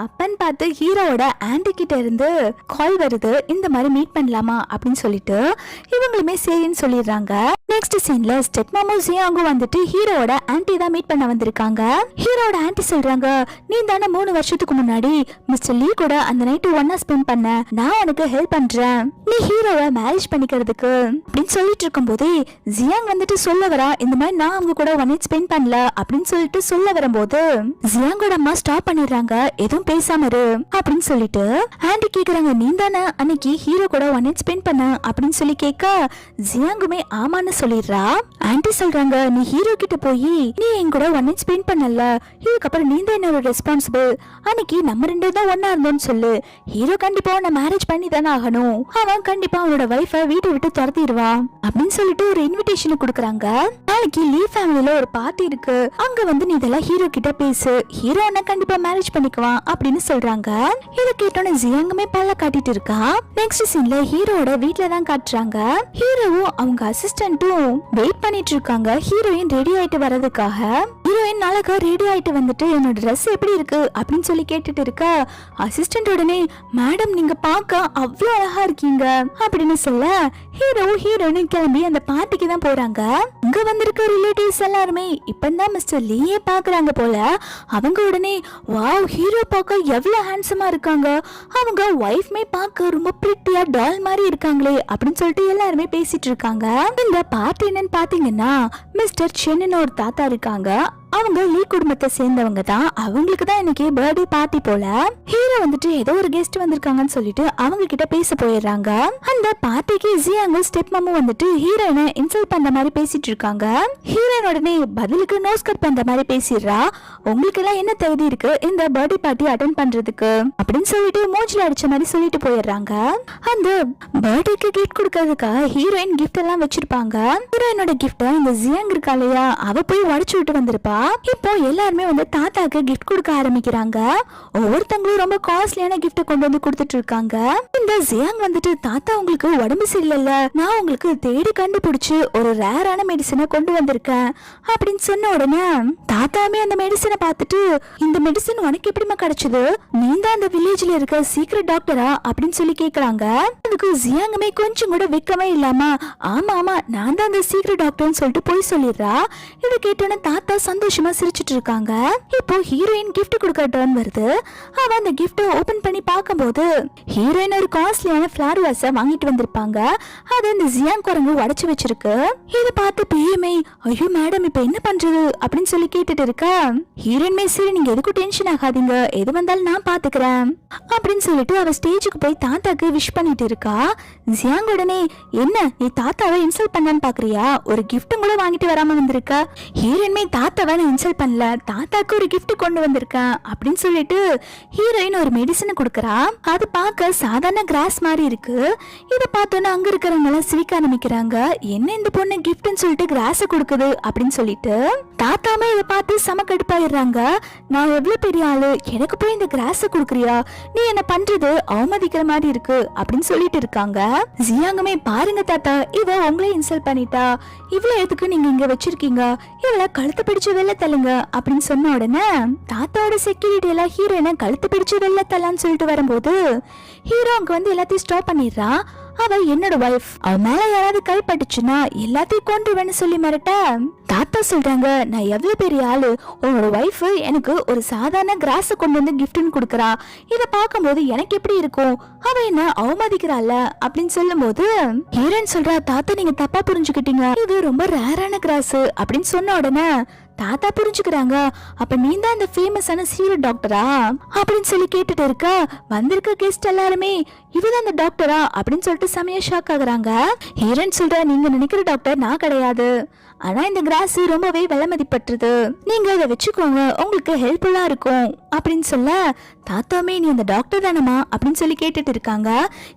அப்பன்னு பார்த்து ஹீரோவோட ஆன்டி கிட்ட இருந்து கால் வருது, இந்த மாதிரி மீட் பண்ணலாமா அப்படின்னு சொல்லிட்டு இவங்களுமே சரின்னு சொல்லிடுறாங்க. நெக்ஸ்ட் சீன்ல ஸ்டெப் மாமும் ஜியாங்கும் ஹீரோவோட ஆன்டி தான் மீட் பண்ண வந்திருக்காங்க. ஹீரோவோட ஆன்டி சொல்றாங்க, நீ தானே 3 வருஷத்துக்கு முன்னாடி மிஸ்டர் லீ கூட அந்த நைட்டு ஒன்னா ஸ்பெண்ட் பண்ண, நான் உனக்கு ஹெல்ப் பண்றேன், நீ ஹீரோவை மேரேஜ் பண்ணிக்கிறதுக்கு அப்படின்னு சொல்லிட்டு இருக்கும் போதே ஜியாங் சொல்ல வரா, இந்த மாதிரி நான் அவங்க கூட ஒன் நைட் ஸ்பெண்ட் பண்ணல அப்படின்னு சொல்லிட்டு சொல்ல வரும்போது ஜியாங்கோட அம்மா ஸ்டாப் பண்ணிடுறாங்க, எதுவும் பேசாம இரு அப்படின்னு சொல்லிட்டு ஆன்டி கேக்குறாங்க, நீ தானே அன்னைக்கு ஹீரோ கூட ஒன் நைட் ஸ்பெண்ட் பண்ண அப்படின்னு சொல்லி கேட்க ஜியாங்குமே ஆமான்னு சொல்லிடுறா. ஆன்டி சொல்றாங்க, நீ ஹீரோ கிட்ட போய் நீ என் கூட ஒன் நைட் ஸ்பெண்ட் பண்ணல, இதுக்கப்புறம் நீ தான் என்னோட ரெஸ்பான்சிபிள், அன்னைக்கு நம்ம 2 தான் ஒன்னா இருந்தோம்னு சொல்லு, ஹீரோ கண்டிப்பா உன்னை மேரேஜ் பண்ணி தானே ஆகணும், அவன் கண்டிப்பா அவனோட வைஃபை வீட்டை விட்டு துரத்திடுவான் அப்படின்னு சொல்லிட்டு ஒரு இன்விடேஷன் கொடுக்குறாங்க. நாளைக்கு லீ ஃபேமிலில ஒரு பார்ட்டி இருக்கு, அங்க நீ இதெல்லாம் ஹீரோ கிட்ட பேசு, ஹீரோ உன்னை கண்டிப்பா மேரேஜ் பண்ணிக்குவான் அப்படின்னு சொல்றாங்க. இதை கேட்டோன்னு ஜியாங்குமே பல்ல காட்டிட்டு இருக்கா. நெக்ஸ்ட் சீன்ல ஹீரோட வீட்ல தான் காட்டுறாங்க. ஹீரோவும் அவங்க அசிஸ்டன்ட்டும் வெயிட் பண்ணிட்டு இருக்காங்க ஹீரோயின் ரெடி ஆயிட்டு வரதுக்காக. ஹீரோயின் நாளைக்கு ரெடி ஆயிட்டு என்னோட ட்ரெஸ் எப்படி இருக்கு அப்படின்னு சொல்லி கேட்டுட்டு இருக்க அசிஸ்டன்ட் உடனே, மேடம் நீங்க பார்க்க அவ்வளவு அழகா இருக்கீங்க அப்படின்னு சொல்ல ஹீரோ ஹீரோயின் கிளம்பி அந்த பார்ட்டிக்கு தான் போறாங்க. இங்க வந்திருக்க ரிலேட்டிவ்ஸ் எல்லாருமே இப்பதான் மிஸ்டர் லீயே பாக்குறாங்க போல. அவங்க உடனே, வாவ் ஹீரோ பார்க்க எவ்வளவு ஹேண்ட்ஸமா இருக்காங்க, அவங்க ஒய்ஃப்மே பார்க்க ரொம்ப பிரிட்டியா டால் மாதிரி இருக்காங்களே அப்படின்னு சொல்லிட்டு எல்லாருமே பேசிட்டு இருக்காங்க. இந்த பார்ட்டி என்னன்னு பாத்தீங்கன்னா மிஸ்டர் சென்னு ஒரு தாத்தா இருக்காங்க, அவங்க லீ குடும்பத்தை சேர்ந்தவங்க தான், அவங்களுக்கு தான் இன்னைக்கு பர்த்டே பார்ட்டி போல. ஹீரோ ஏதோ ஒரு கெஸ்ட் வந்திருக்காங்கன்னு சொல்லிட்டு அவங்க கிட்ட பேச போயிடுறாங்க. அந்த பார்ட்டிக்கு ஜியாங் ஸ்டெப் மாமும் ஹீரோயினை இன்சல்ட் பண்ற மாதிரி பேசிட்டு இருக்காங்க. ஹீரோயின் உடனே பதிலுக்கு நோஸ் கட் பண்ற மாதிரி பேசிடுறா, உங்களுக்கு எல்லாம் என்ன தகுதி இருக்கு இந்த பர்த்டே பார்ட்டி அட்டென்ட் பண்றதுக்கு அப்படின்னு சொல்லிட்டு மூஞ்சில அடிச்ச மாதிரி சொல்லிட்டு போயிடுறாங்க. அந்த பர்த்டேக்கு கிஃப்ட் கொடுக்கறதுக்காக ஹீரோயின் கிஃப்ட் எல்லாம் வச்சிருப்பாங்க. ஹீரோயினோட கிஃப்ட் இந்த ஜியாங் இருக்கா இல்லையா, அவ போய் உடைச்சு விட்டு வந்திருப்பா. இப்போ எல்லாருமே தாத்தாக்கு கிஃப்ட் கொடுக்க ஆரம்பிக்கிறாங்க. ஒவ்வொருத்தங்களும் ரொம்ப காஸ்ட்லியான கிஃப்ட் கொண்டு கொடுத்துட்டு இருக்காங்க. இந்த ஜியாங் தாத்தா உங்களுக்கு உடம்பு சரியில்லை, நான் உங்களுக்கு தேடி கண்டுபிடிச்சு ஒரு ரேரான மெடிசனை கொண்டு வந்திருக்கேன் அப்படின்னு சொன்ன உடனே தாத்தாமே அந்த மெடிசனை பார்த்துட்டு, இந்த மெடிசன் உனக்கு எப்படிமா கிடைச்சது, நீ தான் அந்த வில்லேஜ்ல இருக்க சீக்ரெட் டாக்டரா அப்படின்னு சொல்லி கேக்குறாங்க. அதுக்கு ஜியாங்குமே கொஞ்சம் கூட வெக்கமே இல்லாம, ஆமா ஆமா நான் தான் அந்த சீக்ரெட் டாக்டர்னு சொல்லிட்டு போய் சொல்லிடுறா. இதை கேட்டோன்னு தாத்தா சந்தோஷமா சிரிச்சிட்டு இருக்காங்க. இப்போ ஹீரோயின் கிஃப்ட் கொடுக்க டர்ன் வருது. அவ அந்த கிஃப்ட் ஓபன் பண்ணி பார்க்கும்போது ஹீரோயின் ஒரு காஸ்ட்லியான ஃபிளவர் வாஸ் வாங்கிட்டு வந்திருப்பாங்க. அது இந்த ஜியாங் குரங்கு உடைச்சு வச்சிருக்கு. இதை பார்த்து பிஎம்ஐ, ஐயோ மேடம் இப்ப என்ன பண்றது அப்படின்னு சொல்லி கேட்டுட்டு இருக்க ஹீரோயின்மே, சரி நீங்க எதுக்கும் டென்ஷன் ஆகாதீங்க, எது வந்தாலும் நான் பாத்துக்கிறேன் அப்படின்னு சொல்லிட்டு அவ ஸ்டேஜுக்கு போய் தாத்தாக்கு விஷ் பண்ணிட்டு இருக்கா. ஜியாங் உடனே, என்ன நீ தாத்தாவை இன்சல்ட் பண்ணான்னு பாக்குறியா, ஒரு கிஃப்ட் கூட வாங்கிட்டு வராம வந்திருக்க, ஹீரோயின்மே தாத்தாவை இன்சல்ட் பண்ணல, தாத்தாக்கு ஒரு கிஃப்ட் கொண்டு வந்திருக்கேன் அப்படின்னு சொல்லிட்டு ஹீரோயின் ஒரு மெடிசன் கொடுக்கறா. அது பார்க்க சாதாரண கிராஸ் மாதிரி இருக்கு. இதை பார்த்தோன்னா அங்க இருக்கிறவங்க எல்லாம் சிரிக்க ஆரம்பிக்கிறாங்க, என்ன இந்த பொண்ணு கிஃப்ட்னு சொல்லிட்டு கிராஸ கொடுக்குது அப்படின்னு சொல்லிட்டு தாத்தாமே இதை பார்த்து சம கடுப்பாயிடுறாங்க. நான் எவ்வளவு பெரிய ஆளு, எனக்கு போய் இந்த கிராஸ கொடுக்குறியா, நீ என்ன பண்றது அவமதிக்கிற மாதிரி இருக்கு அப்படின்னு சொல்லிட்டு இருக்காங்க. ஜியாங்குமே, பாருங்க தாத்தா இவ உங்களே இன்சல்ட் பண்ணிட்டா, இவ்வளவு எதுக்கு நீங்க இங்க வச்சிருக்கீங்க, இவள கழுத்து பிடிச்சு வெளில தள்ளுங்க அப்படின்னு சொன்ன உடனே தாத்தாவோட செக்யூரிட்டி எல்லாம் ஹீரோயினை கழுத்து பிடிச்சு வெளில தள்ளான்னு சொல்லிட்டு வரும்போது ஹீரோ அங்க எல்லாத்தையும் ஸ்டாப் பண்ணிடுறா. அவ என்னோட வைஃப், அவ மேல யாராவது கைப்பட்டுச்சுன்னா எல்லாத்தையும் கொண்டுவேன்னு சொல்லி மிரட்ட தாத்தா சொல்றாங்க, நான் எவ்வளவு பெரிய ஆளு, உன்னோட வைஃப் எனக்கு ஒரு சாதாரண கிராஸ கொண்டு கிஃப்ட்னு கொடுக்கறா, இத பார்க்கும்போது எனக்கு எப்படி இருக்கும், அவ என்ன அவமதிக்கிறாள் அப்படின்னு சொல்லும் போது ஹீரோயின் சொல்றா, தாத்தா நீங்க தப்பா புரிஞ்சுக்கிட்டீங்க, இது ரொம்ப ரேரான கிராஸ் அப்படின்னு சொன்ன உடனே தாத்தா புரிஞ்சுக்கிறாங்க. அப்ப நீ தான் அந்த ஃபேமஸான சீரியல் டாக்டரா அப்படின்னு சொல்லி கேட்டுட்டு இருக்க. வந்திருக்க கெஸ்ட் எல்லாருமே இவதான் அந்த டாக்டரா அப்படின்னு சொல்லிட்டு செமையா ஷாக் ஆகுறாங்க. ஹீரோயின் சொல்ற, நீங்க நினைக்கிற டாக்டர் நான் கிடையாது. ஆனா இந்த கிராஸ் ரொம்பவே விலை மதிப்பற்றது, நீங்க இதை வச்சுக்கோங்க, உங்களுக்கு ஹெல்ப்ஃபுல்லா இருக்கும் அப்படின்னு சொல்ல, தாத்தாமே நீ அந்த டாக்டர் தானமா அப்படின்னு சொல்லி கேட்டுட்டு இருக்காங்க.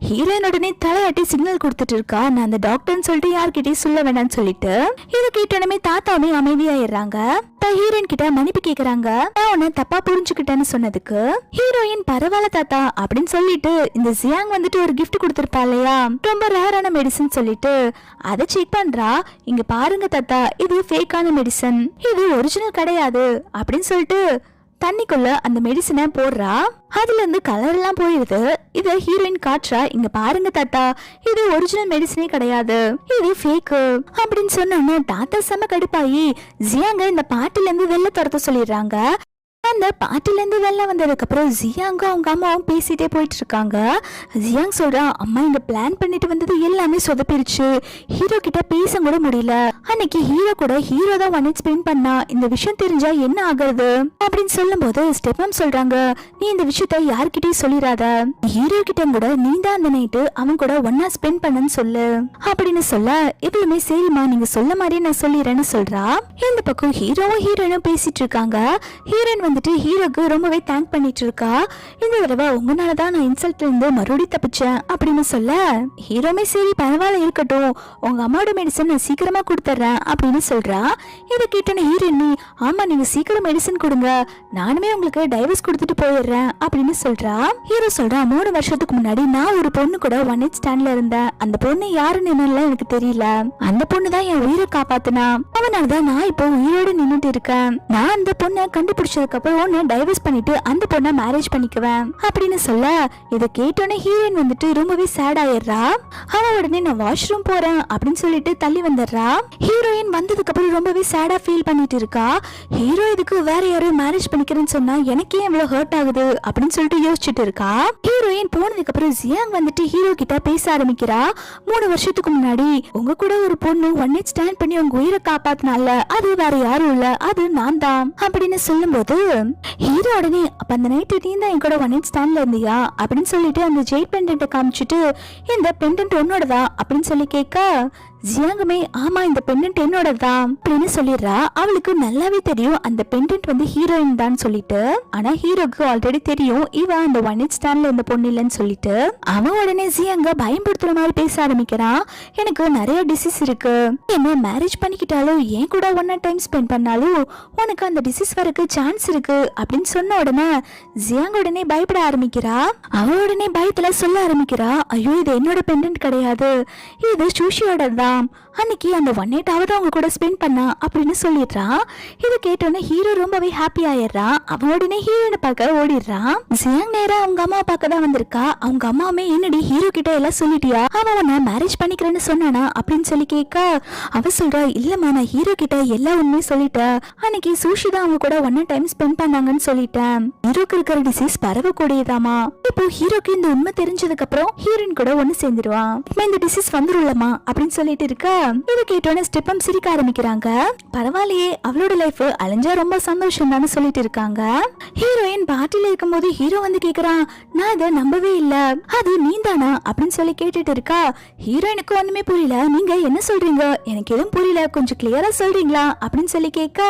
ஹீரோயின் உடனே தலையாட்டி சிக்னல் கொடுத்துட்டு இருக்கா, நான் அந்த டாக்டர்னு சொல்லிட்டு யார்கிட்டயும் சொல்ல வேண்டாம்னு சொல்லிட்டு. இதை கேட்டோடனே தாத்தாமே அமைதியாயிடுறாங்க. ஹீரோயின் கிட்ட மன்னிப்பு கேக்குறாங்க, நான் உன்னை தப்பா புரிஞ்சுக்கிட்டேன்னு சொன்னதுக்கு. ஹீரோயின் பரவாயில்ல தாத்தா அப்படின்னு சொல்லிட்டு இந்த ஜியாங் வந்துட்டு ஒரு கிஃப்ட் கொடுத்திருப்பா இல்லையா, ரொம்ப ரேரான மெடிசன் சொல்லிட்டு அதை செக் பண்றா. இங்க பாருங்க தாத்தா, இது ஃபேக்கான மெடிசன், இது ஒரிஜினல் கிடையாது அப்படின்னு சொல்லிட்டு தண்ணிக்குள்ள அந்த மெடிசனை போடுறா. அதுல இருந்து கலர் எல்லாம் போயிருது. இத ஹீரோயின் காட்டுறா, இங்க பாருங்க தாத்தா, இது ஒரிஜினல் மெடிசனே கிடையாது, இது ஃபேக் அப்படின்னு சொன்னோன்னு தாத்தா செம கடுப்பாயி ஜியாங்க இந்த பாட்டில இருந்து வெளில துரத்த சொல்லிடுறாங்க. அந்த பாட்டில இருந்து வெளில வந்ததுக்கு அப்புறம் ஜியாங்க அவங்க அம்மாவும் பேசிட்டே போயிட்டு இருக்காங்க. ஜியாங் சொல்றா, அம்மா இங்க பிளான் பண்ணிட்டு வந்தது எல்லாமே சொதப்பிருச்சு, ஹீரோ கிட்ட பேச கூட முடியல. அன்னைக்கு ஹீரோ தான் ஒன் நைட் ஸ்பெண்ட் பண்ணா, இந்த விஷயம் தெரிஞ்சா என்ன ஆகுறது அப்படின்னு சொல்லும் போது ஸ்டெப்பம் சொல்றாங்க, நீ இந்த விஷயத்த யார்கிட்டயும் சொல்லிடாத, ஹீரோ கிட்ட கூட நீ தான் அந்த நைட்டு அவன் கூட ஒன்னா ஸ்பெண்ட் பண்ணன்னு சொல்லு அப்படின்னு சொல்ல, எப்பயுமே சரிம்மா நீங்க சொல்ல மாதிரியே நான் சொல்லிடுறேன்னு சொல்றா. இந்த பக்கம் ஹீரோவும் ஹீரோயினும் பேசிட்டு இருக்காங்க. ஹீரோயின் வந்துட்டு ஹீரோக்கு ரொம்பவே தேங்க் பண்ணிட்டு இருக்கா. இந்த தடவை உங்களாலதான் நான் இன்சல்ட்ல இருந்து மறுபடியும் தப்பிச்சேன் அப்படின்னு சொல்ல, ஹீரோமே சரி பரவாயில்ல இருக்கட்டும், உங்க அம்மாவோட மெடிசன் நான் சீக்கிரமா கொடுத்துறேன் அப்படின்னு சொல்றா. இதை கேட்டோன்னு ஹீரோயினி, ஆமா நீங்க சீக்கிரம் மெடிசன் கொடுங்க, நானுமே உங்களுக்கு டைவர்ஸ் கொடுத்துட்டு போயிடுறேன் அப்படின்னு சொல்றா. ஹீரோ சொல்றா, 3 வருஷத்துக்கு முன்னாடி நான் ஒரு பொண்ணு கூட ஒன் நைட் ஸ்டாண்ட்ல இருந்தேன், அந்த பொண்ணு யாருன்னு என்னன்னு எனக்கு தெரியல, அந்த பொண்ணு தான் என் உயிரை காப்பாத்துனா, அவனாலதான் நான் இப்போ உயிரோடு நின்னுட்டு இருக்கேன், நான் அந்த பொண்ணை கண்டுபிடிச்சதுக்கு அப்புறம் உன்னை டைவர்ஸ் பண்ணிட்டு அந்த பொண்ணை மேரேஜ் பண்ணிக்குவேன் அப்படின்னு சொல்ல, இதை கேட்டோன்னே ஹீரோயின் வந்துட்டு ரொம்பவே சேட் ஆயிடுறா. அவ உடனே நான் வாஷ்ரூம் போறேன் அப்படின்னு சொல்லிட்டு தள்ளி வந்துடுறா. ஹீரோயின் வந்ததுக்கு அப்புறம் ரொம்பவே சேடா ஃபீல் பண்ணிட்டு இருக்கா. ஹீரோ இதுக்கு வேற யாரும் மேரேஜ் பண்ணிக்கிறேன்னு சொன்னா எனக்கே எவ்வளவு ஹர்ட் ஆகுது அப்படின்னு சொல்லிட்டு யோசிச்சுட்டு இருக்கா. ஹீரோயின் போனதுக்கு அப்புறம் ஜியாங் வந்துட்டு ஹீரோ கிட்ட பேச ஆரம்பிக்கிறா. 3 வருஷத்துக்கு முன்னாடி உங்க கூட ஒரு பொண்ணு ஒன் நைட் ஸ்டாண்ட் பண்ணி உங்க உயிரை காப்பாத்தினால, அது வேற யாரும் இல்ல, அது நான் தான் அப்படின்னு சொல்லும் போது ஹீரோ உடனே, அப்ப அந்த நைட்டு நீ தான் என் கூட ஒன் நைட் ஸ்டாண்ட்ல இருந்தியா அப்படின்னு சொல்லிட்டு அந்த ஜெயிட் பெண்டன்ட்டை காமிச்சிட்டு, இந்த பெண்டன்ட் உன்னோடதா அப்படின்னு சொல்லி கேட்க, ஜியாங்குமே ஆமா இந்த பெண்டன்ட் என்னோடதான் அப்படின்னு சொல்லிடுறா. அவளுக்கு நல்லாவே தெரியும் அந்த பெண்டன்ட் வந்து ஹீரோயின் தான் சொல்லிட்டு. ஆனா ஹீரோக்கு ஆல்ரெடி தெரியும் இவ அந்த ஒன் நைட் ஸ்டாண்ட்ல இருந்த பொண்ணு இல்லைன்னு சொல்லிட்டு. அவன் உடனே ஜியாங்க பயன்படுத்துற மாதிரி பேச ஆரம்பிக்கிறான். எனக்கு நிறைய டிசீஸ் இருக்கு, என்ன மேரேஜ் பண்ணிக்கிட்டாலும் என் கூட ஒன்னா டைம் ஸ்பெண்ட் பண்ணாலும் உனக்கு அந்த டிசீஸ் வரக்கு சான்ஸ் இருக்கு அப்படின்னு சொன்ன உடனே ஜியாங் உடனே பயப்பட ஆரம்பிக்கிறா. அவ உடனே பயத்துல சொல்ல ஆரம்பிக்கிறா, ஐயோ இது என்னோட பெண்டன்ட் கிடையாது, இது சூஷியோட தான், அன்னைக்கு அந்த ஒன் நைட் அவதான் அவங்க கூட ஸ்பெண்ட் பண்ணா அப்படின்னு சொல்லிடுறான். இதை கேட்டோன்னே ஹீரோ ரொம்பவே ஹாப்பி ஆயிடுறான். அவன் உடனே ஹீரோனை பார்க்க ஓடிடுறான். ஜியாங் நேரா அவங்க அம்மா பார்க்க தான் வந்திருக்கா. அவங்க அம்மாவுமே என்னடி ஹீரோ கிட்ட எல்லாம் சொல்லிட்டியா, அவன் உன்னை மேரேஜ் பண்ணிக்கிறேன்னு சொன்னானா அப்படின்னு சொல்லி கேட்க, அவ சொல்றா, இல்லம்மா நான் ஹீரோ கிட்ட எல்லா உண்மையும் சொல்லிட்டேன், அன்னைக்கு சூஷி தான் அவங்க கூட ஒன்னா டைம் ஸ்பெண்ட் பண்ணாங்கன்னு சொல்லிட்டேன், ஹீரோக்கு இருக்கிற டிசீஸ் பரவக்கூடியதாமா. இப்போ ஹீரோக்கு இந்த உண்மை தெரிஞ்சதுக்கு அப்புறம் ஹீரோயின் கூட ஒன்னு சேர்ந்துருவான், இந்த டிசீஸ் வந்துருலமா அப்படின்னு சொல்லிட்டு இருக்க. இதை கேட்டோன்னே ஸ்டெப்பம் சிரிக்க ஆரம்பிக்கிறாங்க. பரவாயில்லையே அவளோட லைஃப் அழிஞ்சா ரொம்ப சந்தோஷம் தானே சொல்லிட்டு இருக்காங்க. ஹீரோயின் பார்ட்டில இருக்கும்போது ஹீரோ வந்து கேக்குறான், நான் இதை நம்பவே இல்ல, அது நீ தானா அப்படின்னு சொல்லி கேட்டுட்டு இருக்கா. ஹீரோயினுக்கு ஒண்ணுமே புரியல, நீங்க என்ன சொல்றீங்க, எனக்கு எதுவும் புரியல, கொஞ்சம் கிளியரா சொல்றீங்களா அப்படின்னு சொல்லி கேட்க,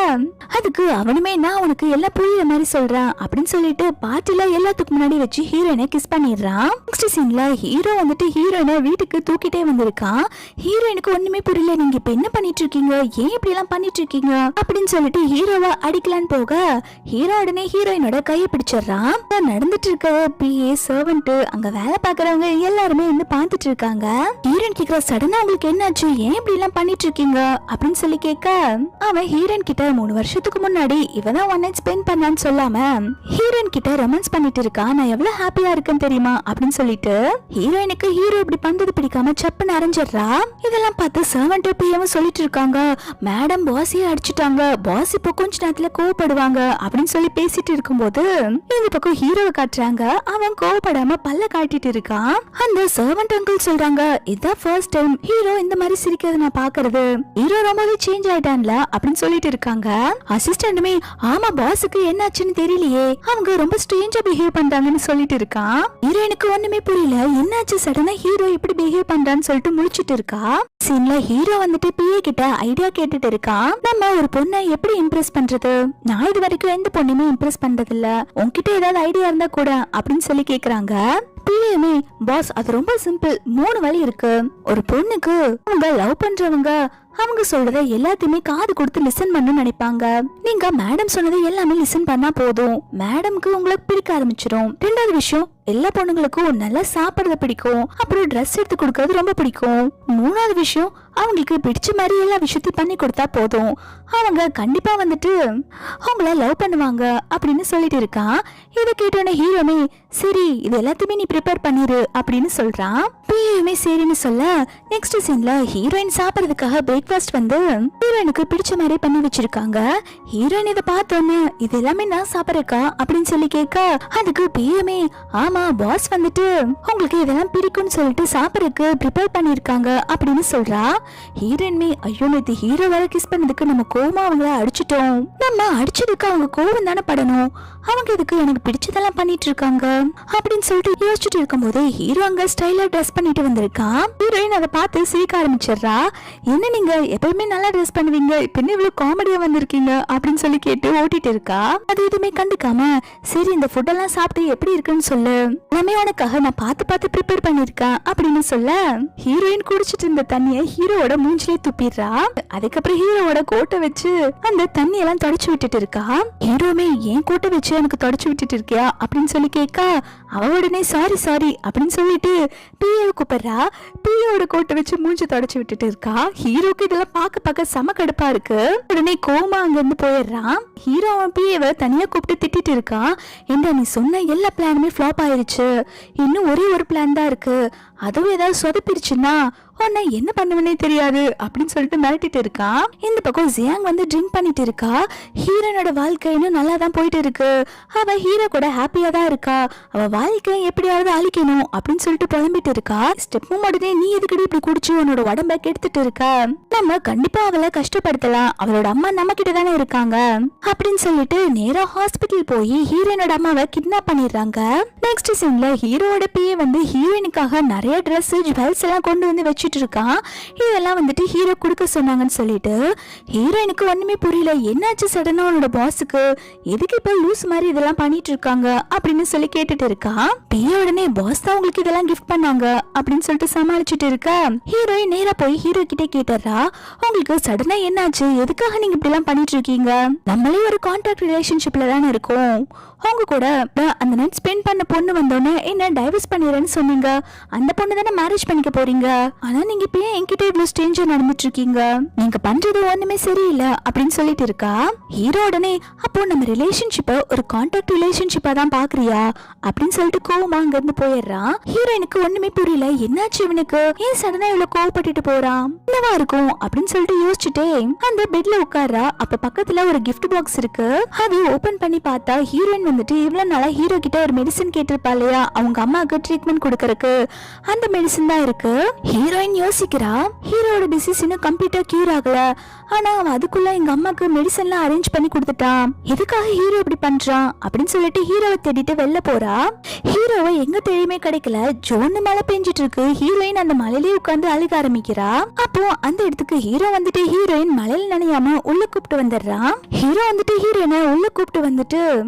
அதுக்கு அவனுமே நான் உனக்கு எல்லாம் புரியுற மாதிரி சொல்றேன் அப்படின்னு சொல்லிட்டு பார்ட்டில எல்லாத்துக்கு முன்னாடி வச்சு ஹீரோயினை கிஸ் பண்ணிடுறான். நெக்ஸ்ட் சீன்ல ஹீரோ வந்துட்டு ஹீரோயினை வீட்டுக்கு தூக்கிட்டே வந்திருக்கான். ஹீரோயினுக்கு ஒண்ணுமே புரியல, நீங்க இப்ப என்ன பண்ணிட்டு இருக்கீங்க, ஏன் இப்படி எல்லாம் பண்ணிட்டு இருக்கீங்க அப்படின்னு சொல்லிட்டு ஹீரோவை அடிக்கலான்னு போக, ஹீரோ உடனே ஹீரோயினோட கையை பிடிச்சிடுறான். நடந்துட்டு இருக்க பிஏ சர்வன்ட் அங்க வேலை பாக்குறவங்க எல்லாருமே வந்து பாத்துட்டு இருக்காங்க. ஹீரோயின் கேக்குற, சடனா உங்களுக்கு என்னாச்சு, ஏன் இப்படி எல்லாம் பண்ணிட்டு இருக்கீங்க அப்படின்னு சொல்லி கேட்க, அவன் ஹீரோயின் கிட்ட 3 வருஷத்துக்கு முன்னாடி இவதான் ஒன் நைட் ஸ்பெண்ட் பண்ணான்னு சொல்லாம ஹீரோயின் கிட்ட ரொமான்ஸ் பண்ணிட்டு இருக்கான், நான் எவ்வளவு ஹாப்பியா எப்படியா இருக்குன்னு தெரியுமா அப்படின்னு சொல்லிட்டு ஹீரோயினுக்கு ஹீரோ இப்படி பண்றது பிடிக்காம சப்புன்னு அரைஞ்சிடுறா. இதெல்லாம் பார்த்து சர்வன்ட் பிஏவும் சொல்லிட்டு இருக்காங்க, மேடம் பாஸையே அடிச்சுட்டாங்க, பாஸ் இப்போ கொஞ்ச நேரத்துல கோவப்படுவாங்க அப்படின்னு சொல்லி பேசிட்டு இருக்கும்போது இந்த பக்கம் ஹீரோவை காட்டுறாங்க. அவன் கோவப்படாம பல்ல காட்டிட்டு இருக்கான். அந்த சர்வன்ட் அங்கிள் சொல்றாங்க, இதான் ஃபர்ஸ்ட் டைம் ஹீரோ இந்த மாதிரி சிரிக்கிறத நான் பாக்குறது, ஹீரோ ரொம்பவே சேஞ்ச் ஆயிட்டான்ல அப்படின்னு சொல்லிட்டு இருக்காங்க. அசிஸ்டன்ட்டுமே ஆமா பாஸுக்கு என்னாச்சுன்னு தெரியலையே, அவங்க ரொம்ப ஸ்ட்ரேஞ்சா பிஹேவ் பண்றாங்கன்னு சொல்லிட்டு இருக்கான். ஹீரோயினுக்கு ஒண்ணுமே புரியல, என்னாச்சு சடனா ஹீரோ இப்படி பிஹேவ் பண்றான்னு சொல்லிட்டு முழிச்சிட்டு இருக்கா. சீன்ல ஹீரோ வந்துட்டு பிஏ கிட்ட ஐடியா கேட்டுட்டு இருக்கான். நம்ம ஒரு பொண்ணை எப்படி இம்ப்ரெஸ் பண்றது, நான் இது வரைக்கும் எந்த பொண்ணுமே இம்ப்ரெஸ் பண்றது இல்ல, உன்கிட்ட ஏதாவது ஐடியா இருந்தா கூட அப்படின்னு சொல்லி கேக்குறாங்க. பிஏமே பாஸ் அது ரொம்ப சிம்பிள், 3 வழி இருக்கு. ஒரு பொண்ணுக்கு அவங்க லவ் பண்றவங்க அவங்க சொல்றத எல்லாத்தையுமே காது கொடுத்து லிசன் பண்ண நினைப்பாங்க. நீங்க மேடம் சொன்னதை எல்லாமே லிசன் பண்ணா போதும், மேடம்க்கு உங்களுக்கு பிடிக்க ஆரம்பிச்சிடும். 2வது விஷயம், எல்லா பொண்ணுங்களுக்கும் நல்லா சாப்பிடறது பிடிக்கும், அப்புறம் ட்ரெஸ் எடுத்து கொடுக்கறது ரொம்ப பிடிக்கும். 3வது விஷயம், அவங்களுக்கு பிடிச்ச மாதிரி எல்லா விஷயத்தையும் பண்ணி கொடுத்தா போதும், அவங்க கண்டிப்பா வந்துட்டு அவங்கள லவ் பண்ணுவாங்க அப்படின்னு சொல்லிட்டு இருக்கான். இதை கேட்டோன்னே ஹீரோமே சரி இது எல்லாத்தையுமே நீ ப்ரிப்பேர் பண்ணிரு அப்படின்னு சொல்றான். பிஏமே சரின்னு சொல்ல நெக்ஸ்ட் சீன்ல ஹீரோயின் சாப்பிடறதுக்காக பிரேக்ஃபாஸ்ட் வந்து ஹீரோயினுக்கு பிடிச்ச மாதிரி பண்ணி வச்சிருக்காங்க. ஹீரோயின் இதை பார்த்தோன்னு இது எல்லாமே நான் சாப்பிடறக்கா அப்படின்னு சொல்லி கேட்க அதுக்கு பிஏமே ஆமா பாஸ் வந்துட்டு உங்களுக்கு இதெல்லாம் பிடிக்கும்னு சொல்லிட்டு சாப்பிடறதுக்கு ப்ரிப்பேர் பண்ணிருக்காங்க அப்படின்னு சொல்றா. ஹீரோயின்மே ஐயோ நேத்து ஹீரோ வேற கிஸ் பண்ணதுக்கு நம்ம கோவமா அவங்கள அடிச்சிட்டோம், நம்ம அடிச்சதுக்கு அவங்க கோவம் தானே படணும், அவங்க இதுக்கு எனக்கு பிடிச்சதெல்லாம் பண்ணிட்டு இருக்காங்க அப்படின்னு சொல்லிட்டு யோசிச்சுட்டு இருக்கும் போது ஹீரோ அங்க ஸ்டைலா ட்ரெஸ் பண்ணிட்டு வந்திருக்கான். ஹீரோயின் அதை பார்த்து சிரிக்க ஆரம்பிச்சிடுறா. என்ன நீங்க எப்பவுமே நல்லா ட்ரெஸ் பண்ணுவீங்க, இப்ப என்ன இவ்வளவு காமெடியா வந்திருக்கீங்க அப்படின்னு சொல்லி கேட்டு ஓட்டிட்டு இருக்கா. அது எதுவுமே கண்டுக்காம சரி இந்த ஃபுட் எல்லாம் சாப்பிட்டு எப்படி இருக்குன்னு சொல்லு, எல்லாமே உனக்காக நான் பார்த்து பார்த்து ப்ரிப்பேர் பண்ணிருக்கேன் அப்படின்னு சொல்ல ஹீரோயின் குடிச்சிட்டு இருந்த தண்ணியை ஹீரோவோட மூஞ்சிலே துப்பிடுறா. அதுக்கப்புறம் ஹீரோவோட கோட்டை வச்சு அந்த தண்ணி எல்லாம் தொடச்சு விட்டுட்டு இருக்கா. ஹீரோமே ஏன் கோட்டை வச்சு எனக்கு தொடச்சு விட்டுட்டு இருக்கியா அப்படின்னு சொல்லி கேட்க அவ உடனே சாரி சாரி அப்படின்னு சொல்லிட்டு பிஏவை கூப்பிடுறா. பிஏவோட கோட்டை வச்சு மூஞ்சி தொடச்சு விட்டுட்டு இருக்கா. ஹீரோக்கு இதெல்லாம் பார்க்க செம கடுப்பா இருக்கு. உடனே கோமா அங்க இருந்து போயிடுறான். ஹீரோ அவன் பிஏவை தனியா கூப்பிட்டு திட்டிட்டு இருக்கான். என்ன நீ சொன்ன எல்லா பிளானுமே ஃபிளாப் ஆயிருச்சு, இன்னும் ஒரே ஒரு பிளான் தான் இருக்கு, அதுவும் ஏதாவது சொதப்பிருச்சுன்னா உன்னை என்ன பண்ணுவனே தெரியாது அப்படின்னு சொல்லிட்டு மிரட்டிட்டு இருக்கா. இந்த பக்கம் ஜியாங் வந்து ட்ரிங்க் பண்ணிட்டு இருக்கா. ஹீரோனோட வாழ்க்கை இன்னும் நல்லா தான் போயிட்டு இருக்கு, அவ ஹீரோ கூட ஹாப்பியா தான் இருக்கா, அவ வாழ்க்கை எப்படியாவது அழிக்கணும் அப்படின்னு சொல்லிட்டு புலம்பிட்டு இருக்கா. ஸ்டெப்பும் உடனே நீ எதுக்கடி இப்படி குடிச்சு உன்னோட உடம்ப கெடுத்துட்டு இருக்க, நம்ம கண்டிப்பா அவளை கஷ்டப்படுத்தலாம், அவளோட அம்மா நம்ம கிட்ட தானே இருக்காங்க அப்படின்னு சொல்லிட்டு நேரா ஹாஸ்பிட்டல் போய் ஹீரோனோட அம்மாவை கிட்னாப் பண்ணிடுறாங்க. நெக்ஸ்ட் சீன்ல ஹீரோட பிஏ வந்து ஹீரோயினுக்காக நிறைய ட்ரெஸ் ஜுவல்ஸ் எல்லாம் கொண்டு வந்து வச்சுட்டு இருக்கான். இதெல்லாம் வந்துட்டு ஹீரோ கொடுக்க சொன்னாங்கன்னு சொல்லிட்டு ஹீரோயினுக்கு ஒண்ணுமே புரியல, என்னாச்சு சடனா உன்னோட பாஸுக்கு எதுக்கு இப்ப லூஸ் மாதிரி இதெல்லாம் பண்ணிட்டு இருக்காங்க அப்படின்னு சொல்லி கேட்டுட்டு இருக்கா. பிஏ உடனே பாஸ் தான் உங்களுக்கு இதெல்லாம் கிஃப்ட் பண்ணாங்க அப்படின்னு சொல்லிட்டு சமாளிச்சுட்டு இருக்க ஹீரோயின் நேரா போய் ஹீரோ கிட்டே கேட்டுறா, உங்களுக்கு சடனா என்னாச்சு, எதுக்காக நீங்க இப்படி எல்லாம் பண்ணிட்டு இருக்கீங்க, நம்மளே ஒரு கான்ட்ராக்ட் ரிலேஷன்ஷிப்ல தானே இருக்கோம், அவங்க கூட அந்த நைட் ஸ்பெண்ட் பண்ண பொண்ணு வந்தோன்னே என்ன டைவர்ஸ் பண்ணிடுறேன்னு சொன்னீங்க, அந்த பொண்ணு தானே மேரேஜ் பண்ணிக்க போறீங்க, ஆனா நீங்க இப்ப என்கிட்ட இவ்வளவு ஸ்ட்ரேஞ்சா நடந்துட்டு இருக்கீங்க, நீங்க பண்றது ஒண்ணுமே சரியில்லை அப்படின்னு சொல்லிட்டு இருக்கா. ஹீரோ உடனே அப்போ நம்ம ரிலேஷன்ஷிப்பை ஒரு கான்ட்ராக்ட் ரிலேஷன்ஷிப்பா தான் பாக்குறியா அப்படின்னு சொல்லிட்டு கோவமா அங்க இருந்து போயிடுறான். ஹீரோயினுக்கு ஒண்ணுமே புரியல, என்னாச்சு இவனுக்கு, ஏன் சடனா இவ்வளவு கோவப்பட்டுட்டு போறான், என்னவா இருக்கும் அப்படின்னு சொல்லிட்டு யோசிச்சுட்டே அந்த பெட்ல உட்கார்றா. அப்ப பக்கத்துல ஒரு கிஃப்ட் பாக்ஸ் இருக்கு, அது ஓபன் பண்ணி பார்த்தா ஹீரோயின் வந்துட்டு இவ்வளவு நாளா ஹீரோ கிட்ட ஒரு மெடிசன் கேட்டிருப்பா இல்லையா, அவங்க அம்மாவுக்கு ட்ரீட்மெண்ட் கொடுக்கறதுக்கு அந்த மெடிசன் தான் இருக்கு. ஹீரோயின் யோசிக்கிறா, ஹீரோட டிசீஸ் இன்னும் கம்ப்ளீட்டா கியூர் ஆகல, ஆனா அவன் அதுக்குள்ள எங்க அம்மாக்கு மெடிசன்லாம் அரேஞ்ச் பண்ணி கொடுத்துட்டான், எதுக்காக ஹீரோ இப்படி பண்றான் அப்படின்னு சொல்லிட்டு ஹீரோவை தேடிட்டு வெளில போறா. ஹீரோவை எங்க தேடியுமே கிடைக்கல, ஜோன்னு மழை பெஞ்சிட்டு இருக்கு. ஹீரோயின் அந்த மலையிலேயே உட்கார்ந்து அழுக ஆரம்பிக்கிறா. அப்போ அந்த இடத்துக்கு ஹீரோ வந்துட்டு ஹீரோயின் மலையில நனையாம உள்ள கூப்பிட்டு வந்துடுறான். ஹீரோ வந்துட்டு ஹீரோயினை உள்ள கூப்பிட்டு வந்துட்டு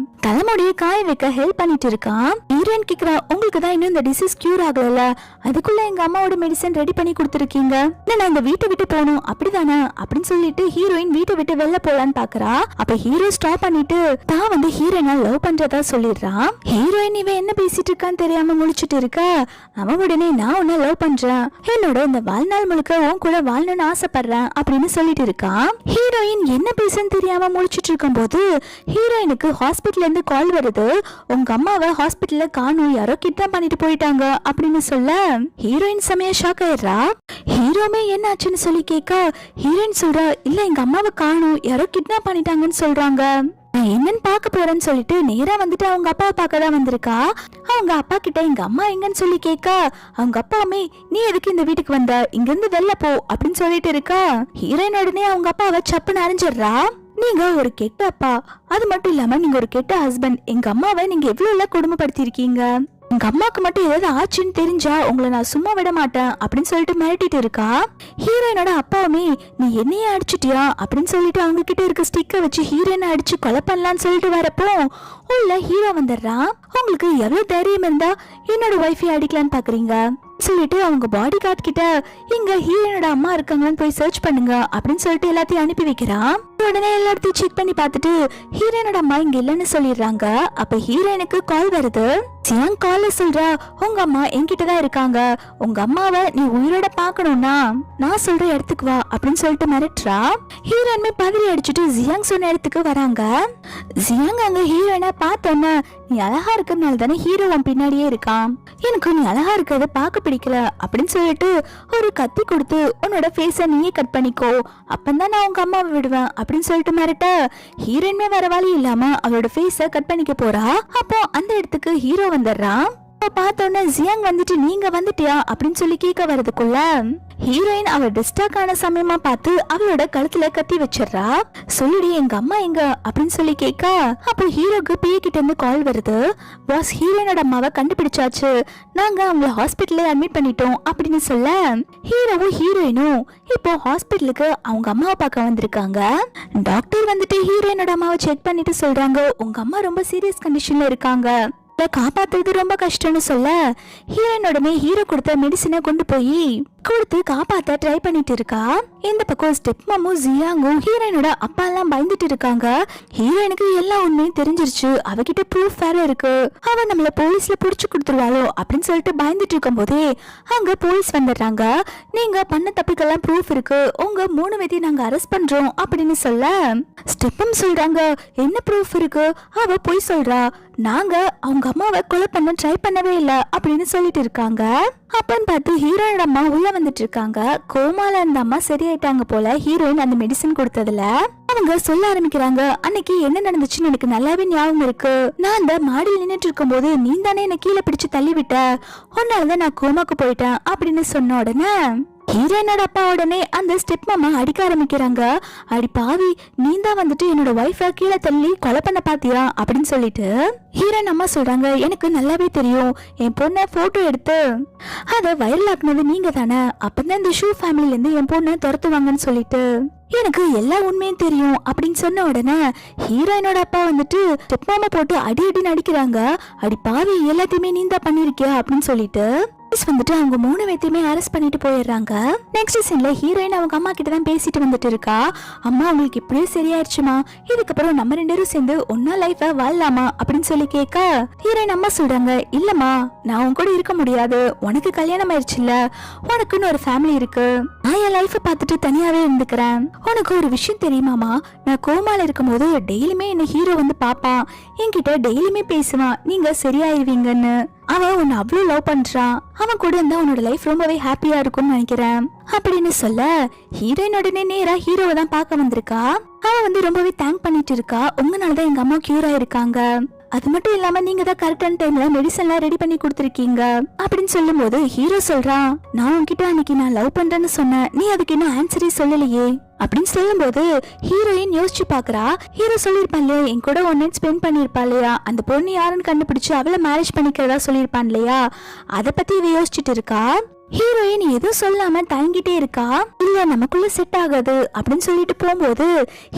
தலைமுடியை காய வைக்க ஹெல்ப் பண்ணிட்டு இருக்கான். ஹீரோயின் கேக்குறா, உங்களுக்கு தான் இன்னும் இந்த டிசீஸ் கியூர் ஆகல, அதுக்குள்ள எங்க அம்மாவோட மெடிசன் ரெடி பண்ணி கொடுத்துருக்கீங்க, நான் இந்த வீட்டை விட்டு போகணும் அப்படிதானே அப்படின்னு சொல்லிட்டு ஹீரோயின் வீட்டை விட்டு வெளில போலான்னு பாக்குறா. அப்ப ஹீரோ ஸ்டாப் பண்ணிட்டு தான் வந்து ஹீரோயினை லவ் பண்றதா சொல்லிடுறான். ஹீரோயின் இவன் என்ன பேசிட்டு இருக்கான்னு தெரியாம முழிச்சிட்டு இருக்க, அவன் உடனே நான் உன்னை லவ் பண்றேன், என்னோட இந்த வாழ்நாள் முழுக்க உன் கூட வாழணும்னு ஆசைப்படுறேன் அப்படின்னு சொல்லிட்டு இருக்கான். ஹீரோயின் என்ன பேசுன்னு தெரியாம முழிச்சிட்டு இருக்கும் போது ஹீரோயினுக்கு ஹாஸ்பிட்டல்ல இருந்து இருந்து கால் வருது, உங்க அம்மாவை ஹாஸ்பிட்டல்ல காணும், யாரோ கிட்னாப் பண்ணிட்டு போயிட்டாங்க அப்படின்னு சொல்ல ஹீரோயின் செமையா ஷாக் ஆயிடுறா. ஹீரோமே என்ன ஆச்சுன்னு சொல்லி கேட்க ஹீரோயின் சொல்றா, இல்ல எங்க அம்மாவை காணும், யாரோ கிட்னாப் பண்ணிட்டாங்கன்னு சொல்றாங்க. நான் என்னன்னு பார்க்க போறேன்னு சொல்லிட்டு நேரா வந்துட்டு அவங்க அப்பாவை பார்க்க தான் வந்திருக்கா. அவங்க அப்பா கிட்ட எங்க அம்மா எங்கன்னு சொல்லி கேட்க அவங்க அப்பாவுமே, நீ எதுக்கு இந்த வீட்டுக்கு வந்த, இங்க இருந்து வெளில போ அப்படின்னு சொல்லிட்டு இருக்கா. ஹீரோயின் உடனே அவங்க அப்பாவை சப்புன்னு அரைஞ்சிடுறா. நீங்க ஒரு கெட்ட அப்பா, அது மட்டும் இல்லாம நீங்க ஒரு கெட்ட ஹஸ்பண்ட். எங்க அம்மாவை நீங்க எவ்வளவு கொடுமைப்படுத்திருக்கீங்க. எங்க அம்மாக்கு மட்டும் ஏதாவது ஆச்சுன்னு தெரிஞ்சா உங்களை நான் சும்மா விட மாட்டேன் அப்படின்னு சொல்லிட்டு மிரட்டிட்டு இருக்கா. ஹீரோயினோட அப்பாவுமே, நீ என்னையே அடிச்சிட்டியா அப்படின்னு சொல்லிட்டு அவங்க கிட்ட இருக்க ஸ்டிக்கை வச்சு ஹீரோயினை அடிச்சு கொலை பண்ணலான்னு சொல்லிட்டு வரப்போ உள்ள ஹீரோ வந்துடுறான். உங்களுக்கு எவ்வளவு தைரியம் இருந்தா என்னோட ஒய்ஃபை அடிக்கலான்னு பாக்குறீங்க சொல்லிட்டு அவங்க பாடி கார்டு கிட்ட இங்க ஹீரோயினோட அம்மா இருக்காங்கன்னு போய் சர்ச் பண்ணுங்க அப்படின்னு சொல்லிட்டு எல்லாத்தையும் அனுப்பி வைக்கிறான். உடனே எல்லாத்தையும் செக் பண்ணி பார்த்துட்டு ஹீரோயினோட அம்மா இங்க இல்லைன்னு சொல்லிடுறாங்க. அப்ப ஹீரோயினுக்கு கால் வருது. சியாங் கால்ல சொல்றா, உங்க அம்மா என்கிட்டதான் இருக்காங்க, உங்க அம்மாவை நீ உயிரோட பாக்கணும்னா நான் சொல்ற இடத்துக்கு வா அப்படின்னு சொல்லிட்டு மிரட்டுறா. ஹீரோயினுமே பதறி அடிச்சுட்டு ஜியாங் சொன்ன இடத்துக்கு வராங்க. ஜியாங் அங்க ஹீரோயினை பார்த்தோன்னா, நீ அழகா இருக்கிறதுனால தானே ஹீரோ பின்னாடியே இருக்கான், எனக்கு நீ அழகா இருக்கிறத பார்க்க பிடிக்கல அப்படின்னு சொல்லிட்டு ஒரு கத்தி கொடுத்து உன்னோட ஃபேஸை நீயே கட் பண்ணிக்கோ, அப்பந்தான் நான் உங்க அம்மாவை விடுவேன் அப்படின்னு சொல்லிட்டு மிரட்ட ஹீரோயின்மே வர வழி இல்லாம அவளோட ஃபேஸை கட் பண்ணிக்க போறா. அப்போ அந்த இடத்துக்கு ஹீரோ வந்துடுறான். பார்த்தோன்னே ஜியாங் வந்துட்டு நீங்க வந்துட்டியா அப்படின்னு சொல்லி கேட்க வரதுக்குள்ள ஹீரோயின் அவ டிஸ்டாக் ஆன சமயமா பார்த்து அவளோட கழுத்துல கத்தி வச்சிடறா. சொல்லுடி எங்க அம்மா எங்க அப்படின்னு சொல்லி கேட்க அப்போ ஹீரோக்கு பிஏ கிட்ட இருந்து கால் வருது. பாஸ், ஹீரோயினோட அம்மாவை கண்டுபிடிச்சாச்சு, நாங்க அவங்கள ஹாஸ்பிட்டல்ல அட்மிட் பண்ணிட்டோம் அப்படின்னு சொல்ல ஹீரோவும் ஹீரோயினும் இப்போ ஹாஸ்பிட்டலுக்கு அவங்க அம்மாவை பார்க்க வந்திருக்காங்க. டாக்டர் வந்துட்டு ஹீரோயினோட அம்மாவை செக் பண்ணிட்டு சொல்றாங்க, உங்க அம்மா ரொம்ப சீரியஸ் கண்டிஷன்ல இருக்காங்க, காப்பாத்துறது ரொம்ப கஷ்டம்னு சொல்ல ஹீரோயினோடமே ஹீரோ கொடுத்த மெடிசினை கொண்டு போய் கொடுத்து காப்பாத்த ட்ரை பண்ணிட்டு இருக்கா. இந்த பக்கம் ஸ்டெப் மாமும் ஜியாங்கும் ஹீரோயினோட அப்பா எல்லாம் பயந்துட்டு இருக்காங்க. ஹீரோயினுக்கு எல்லா உண்மையும் தெரிஞ்சிருச்சு, அவகிட்ட ப்ரூஃப் வேற இருக்கு, அவ நம்மள போலீஸ்ல புடிச்சு கொடுத்துருவாளோ அப்படின்னு சொல்லிட்டு பயந்துட்டு இருக்கும் போதே அங்க போலீஸ் வந்துடுறாங்க. நீங்க பண்ண தப்புக்கெல்லாம் ப்ரூஃப் இருக்கு, உங்க 3 பேத்தையும் நாங்க அரெஸ்ட் பண்றோம் அப்படின்னு சொல்ல ஸ்டெப்பும் சொல்றாங்க, என்ன ப்ரூஃப் இருக்கு, அவ போய் சொல்றா, நாங்க அவங்க அம்மாவை கொலை பண்ண ட்ரை பண்ணவே இல்ல அப்படின்னு சொல்லிட்டு இருக்காங்க. அப்பன்னு பார்த்து ஹீரோயினோட அம்மா உள்ள வந்துட்டு இருக்காங்க. கோமால இருந்த அம்மா சரியாயிட்டாங்க போல ஹீரோயின் அந்த மெடிசன் கொடுத்ததுல. அவங்க சொல்ல ஆரம்பிக்கிறாங்க, அன்னைக்கு என்ன நடந்துச்சுன்னு எனக்கு நல்லாவே ஞாபகம் இருக்கு, நான் அந்த மாடியில் நின்னுட்டு இருக்கும் போது நீ தானே என்ன கீழே பிடிச்சு தள்ளி விட்ட, உன்னாலதான் நான் கோமாக்கு போயிட்டேன் அப்படின்னு சொன்ன உடனே ஹீரோயினோட அப்பா உடனே அந்த ஸ்டெப் மாமா அடிக்க ஆரம்பிக்கிறாங்க. அடி பாவி, நீ தான் வந்துட்டு என்னோட ஒய்ஃபை கீழே தள்ளி கொலை பண்ண பாத்தியா அப்படின்னு சொல்லிட்டு ஹீரோயின் அம்மா சொல்றாங்க, எனக்கு நல்லாவே தெரியும், என் பொண்ணை போட்டோ எடுத்து அதை வைரல் ஆக்குனது நீங்க தானே, அப்பதான் இந்த ஷூ ஃபேமிலில இருந்து என் பொண்ணை துரத்துவாங்கன்னு சொல்லிட்டு எனக்கு எல்லா உண்மையும் தெரியும் அப்படின்னு சொன்ன உடனே ஹீரோயினோட அப்பா வந்துட்டு ஸ்டெப் மாமா போட்டு அடி அடின்னு அடிக்கிறாங்க. அடி பாவி, எல்லாத்தையுமே நீ தான் பண்ணிருக்கியா அப்படின்னு சொல்லிட்டு வந்துட்டு அவங்க 3 பேத்தையுமே அரெஸ்ட் பண்ணிட்டு போயிடுறாங்க. நெக்ஸ்ட் சீன்ல ஹீரோயின் அவங்க அம்மா கிட்ட தான் பேசிட்டு வந்துட்டு இருக்கா. அம்மா, உங்களுக்கு இப்படியே சரியாயிருச்சுமா, இதுக்கப்புறம் நம்ம 2 பேரும் சேர்ந்து ஒன்னா லைஃப வாழலாமா அப்படின்னு சொல்லி கேட்க ஹீரோயின் அம்மா சொல்றாங்க, இல்லம்மா நான் உன் கூட இருக்க முடியாது, உனக்கு கல்யாணம் ஆயிடுச்சுல்ல, உனக்குன்னு ஒரு ஃபேமிலி இருக்கு, நான் என் லைஃப பார்த்துட்டு தனியாவே இருந்துக்கிறேன். உனக்கு ஒரு விஷயம் தெரியுமாமா, நான் கோமால இருக்கும் போது டெய்லியுமே என்ன ஹீரோ வந்து பாப்பான், என்கிட்ட டெய்லியுமே பேசுவான், நீங்க சரியாயிருவீங்கன்னு, அவன் உன்னை அவ்வளவு லவ் பண்றான், அவன் கூட இருந்தா உன்னோட லைஃப் ரொம்பவே ஹாப்பியா இருக்கும்னு நினைக்கிறேன் அப்படின்னு சொல்ல ஹீரோயின் உடனே நேரா ஹீரோவை தான் பார்க்க வந்திருக்கா. அவன் வந்து ரொம்பவே தேங்க் பண்ணிட்டு இருக்கா, உங்களாலதான் எங்க அம்மா கியூர் ஆயிருக்காங்க, அது மட்டும் இல்லாம நீங்க தான் கரெக்டான டைம்ல மெடிசன்லாம் ரெடி பண்ணி கொடுத்துருக்கீங்க அப்படின்னு சொல்லும் போது ஹீரோ சொல்றான், நான் உன்கிட்ட அன்னைக்கு நான் லவ் பண்றேன்னு சொன்னேன், நீ அதுக்கு இன்னும் ஆன்சரே சொல்லலையே அப்படின்னு சொல்லும் போது ஹீரோயின் யோசிச்சு பாக்குறா. ஹீரோ சொல்லிருப்பான் இல்லையா, என் கூட 1 night ஸ்பெண்ட் பண்ணிருப்பா இல்லையா, அந்த பொண்ணு யாருன்னு கண்டுபிடிச்சு அவளை மேரேஜ் பண்ணிக்கிறதா சொல்லிருப்பான் இல்லையா, அதை பத்தி இவ யோசிச்சுட்டு இருக்கா. ஹீரோயின் எதுவும் சொல்லாம தயங்கிட்டே இருக்கா. இல்ல நமக்குள்ள செட் ஆகாது அப்படின்னு சொல்லிட்டு போகும்போது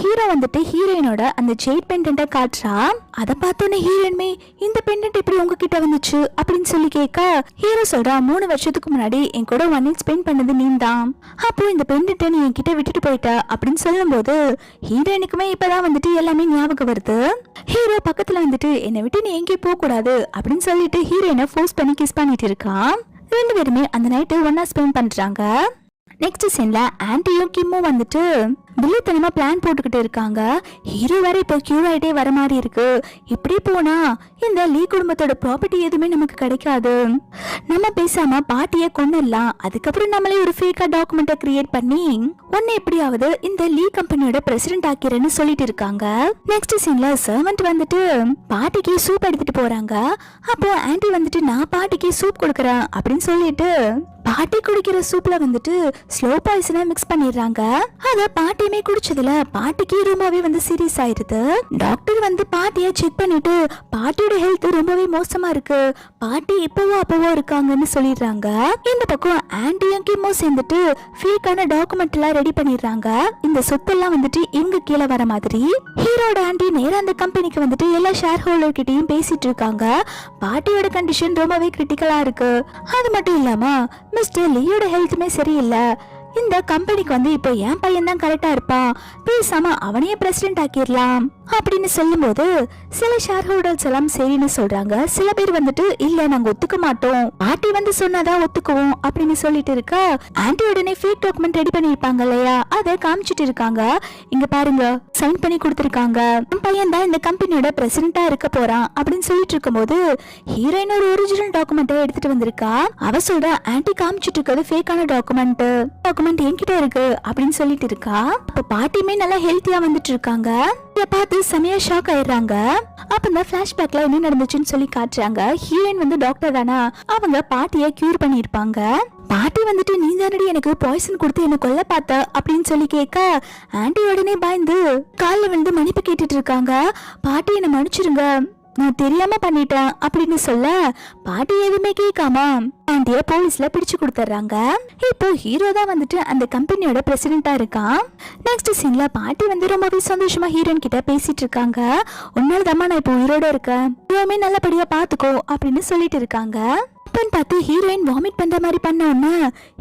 ஹீரோ வந்துட்டு ஹீரோயினோட அந்த ஜெயிட் பெண்டன்ட்ட காட்டுறா. அதை பார்த்தோன்னே ஹீரோயின்மே, இந்த பெண்டன்ட் எப்படி உங்ககிட்ட வந்துச்சு அப்படின்னு சொல்லி கேட்க ஹீரோ சொல்றா, 3 வருஷத்துக்கு முன்னாடி என் கூட 1 night ஸ்பெண்ட் பண்ணது நீ தான், அப்போ இந்த பெண்டன்ட்டை நீ என்கிட்ட விட்டுட்டு போயிட்ட அப்படின்னு சொல்லும் போது ஹீரோயினுக்குமே இப்பதான் வந்துட்டு எல்லாமே ஞாபகம் வருது. ஹீரோ பக்கத்துல வந்துட்டு என்னை விட்டு நீ எங்கேயும் போக கூடாது அப்படின்னு சொல்லிட்டு ஹீரோயினை ஃபோர்ஸ் பண்ணி கிஸ் பண்ணிட்டு இருக்கான். 2 பேருமே அந்த நைட்டு ஒன்னா ஸ்பெண்ட் பண்றாங்க. நெக்ஸ்ட் சீன்ல ஆன்டியும் கிம்மும் வந்துட்டு வில்லித்தனமா பிளான் போட்டுக்கிட்டு இருக்காங்க. ஹீரோ வேற இப்போ கியூர் ஆயிட்டே வர மாதிரி இருக்கு. இப்படி போனா இந்த லீ குடும்பத்தோட ப்ராப்பர்ட்டி எதுவுமே நமக்கு கிடைக்காது. நம்ம பேசாம பாட்டியை கொண்டுடலாம். அதுக்கப்புறம் நம்மளே ஒரு ஃபேக்கா டாக்குமெண்ட்டை கிரியேட் பண்ணி ஒன்னு எப்படியாவது இந்த லீ கம்பெனியோட பிரசிடென்ட் ஆக்கிறேன்னு சொல்லிட்டு இருக்காங்க. நெக்ஸ்ட் சீன்ல சர்வெண்ட் வந்துட்டு பாட்டிக்கு சூப் எடுத்துட்டு போறாங்க. அப்போ ஆன்ட்டி வந்துட்டு நான் பாட்டிக்கு சூப் கொடுக்கறேன் அப்படின்னு சொல்லிட்டு பாட்டி குடிக்கிற சூப்ல வந்துட்டு ஸ்லோ பாய்சனை மிக்ஸ் பண்ணிடுறாங்க. அத பாட்டியுமே குடிச்சதுல பாட்டிக்கு ரொம்பவே வந்து சீரியஸ் ஆயிருது. டாக்டர் வந்து பாட்டிய செக் பண்ணிட்டு பாட்டியோட ஹெல்த் ரொம்பவே மோசமா இருக்கு, பாட்டி இப்பவோ அப்பவோ இருக்காங்கன்னு சொல்லிடுறாங்க. இந்த பக்கம் ஆன்டியும் கிம்மோ சேர்ந்துட்டு ஃபேக்கான டாக்குமெண்ட் எல்லாம் ரெடி பண்ணிடுறாங்க. இந்த சொத்தெல்லாம் வந்துட்டு இங்க கீழே வர மாதிரி. ஹீரோட ஆன்டி நேரா அந்த கம்பெனிக்கு வந்துட்டு எல்லா ஷேர் ஹோல்டர் கிட்டையும் பேசிட்டு இருக்காங்க. பாட்டியோட கண்டிஷன் ரொம்பவே கிரிட்டிக்கலா இருக்கு. அது மட்டும் இல்லாம மிஸ்டர் லியோட ஹெல்த்துமே சரியில்லை. இந்த கம்பெனிக்கு வந்து இப்போ என் பையன் தான் கரெக்டா இருப்பான், பேசாம அவனையே பிரசிடென்ட் ஆக்கிடலாம் அப்படின்னு சொல்லும் போது சில ஷேர் ஹோல்டர்ஸ் எல்லாம் சரின்னு சொல்றாங்க. சில பேர் வந்துட்டு இல்ல நாங்க ஒத்துக்க மாட்டோம், பாட்டி வந்து சொன்னாதான் ஒத்துக்குவோம் அப்படின்னு சொல்லிட்டு இருக்க ஆன்டி உடனே ஃபேக் டாக்குமெண்ட் ரெடி பண்ணிருப்பாங்க இல்லையா, அதை காமிச்சிட்டு இருக்காங்க. இங்க பாருங்க சைன் பண்ணி கொடுத்திருக்காங்க, என் பையன் தான் இந்த கம்பெனியோட பிரசிடென்டா இருக்க போறான் அப்படின்னு சொல்லிட்டு இருக்கும்போது ஹீரோயின் ஒரு ஒரிஜினல் டாக்குமெண்ட்டை எடுத்துட்டு வந்திருக்கா. அவ சொல்ற ஆன்டி காமிச்சிட்டு இருக்கிறது ஃபேக்கான டாக்குமெண்ட் என்கிட்ட இருக்கு அப்படின்னு சொல்லிட்டு இருக்கா. அப்ப பாட்டியுமே நல்லா ஹெல்த்தியா வந்துட்டு இருக்காங்க. இத பார்த்து செமையா ஷாக் ஆயிடுறாங்க. அப்ப இந்த பிளாஷ்பேக்ல என்ன நடந்துச்சுன்னு சொல்லி காட்டுறாங்க. ஹீரோயின் வந்து டாக்டர் தானா, அவங்க பாட்டியை கியூர் பண்ணிருப்பாங்க. பாட்டி வந்துட்டு நீ தானடி எனக்கு பாய்சன் கொடுத்து என்ன கொல்ல பார்த்த அப்படின்னு சொல்லி கேட்க ஆன்டி உடனே பயந்து காலில் வந்து மன்னிப்பு கேட்டுட்டு இருக்காங்க. பாட்டி என்ன மன்னிச்சிருங்க, நான் தெரியாம பண்ணிட்டேன் அப்படின்னு சொல்ல பாட்டி எதுவுமே கேட்காம ஆண்டிய போலீஸ்ல பிடிச்சு கொடுத்துறாங்க. இப்போ ஹீரோ தான் வந்துட்டு அந்த கம்பெனியோட பிரசிடென்டா இருக்கான். நெக்ஸ்ட் சீன்ல பாட்டி வந்து ரொம்பவே சந்தோஷமா ஹீரோயின் கிட்ட பேசிட்டு இருக்காங்க. உன்னால தாம்மா நான் இப்போ உயிரோட இருக்கேன், ஹீரோமே நல்லபடியா பாத்துக்கோ அப்படின்னு சொல்லிட்டு இருக்காங்க. பார்த்து ஹீரோயின் வாமிட் பண்ற மாதிரி பண்ண உடனே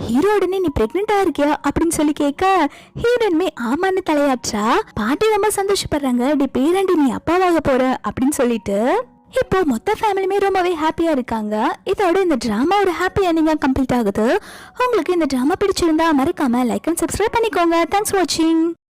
ஹீரோ உடனே நீ பிரெக்னெண்டா இருக்கியா அப்படின்னு சொல்லி கேட்க ஹீரோயின்மே ஆமான்னு தலையாற்றா. பாட்டி ரொம்ப சந்தோஷப்படுறாங்க. டி பேரண்டி நீ அப்பாவாக போற அப்படின்னு சொல்லிட்டு இப்போ மொத்த ஃபேமிலியுமே ரொம்பவே ஹாப்பியா இருக்காங்க. இதோட இந்த டிராமா ஒரு ஹாப்பி எண்டிங்கா கம்ப்ளீட் ஆகுது. உங்களுக்கு இந்த டிராமா பிடிச்சிருந்தா மறக்காம லைக் அண்ட் சப்ஸ்கிரைப் பண்ணிக்கோங்க. தேங்க்ஸ் ஃபார் வாட்சிங்.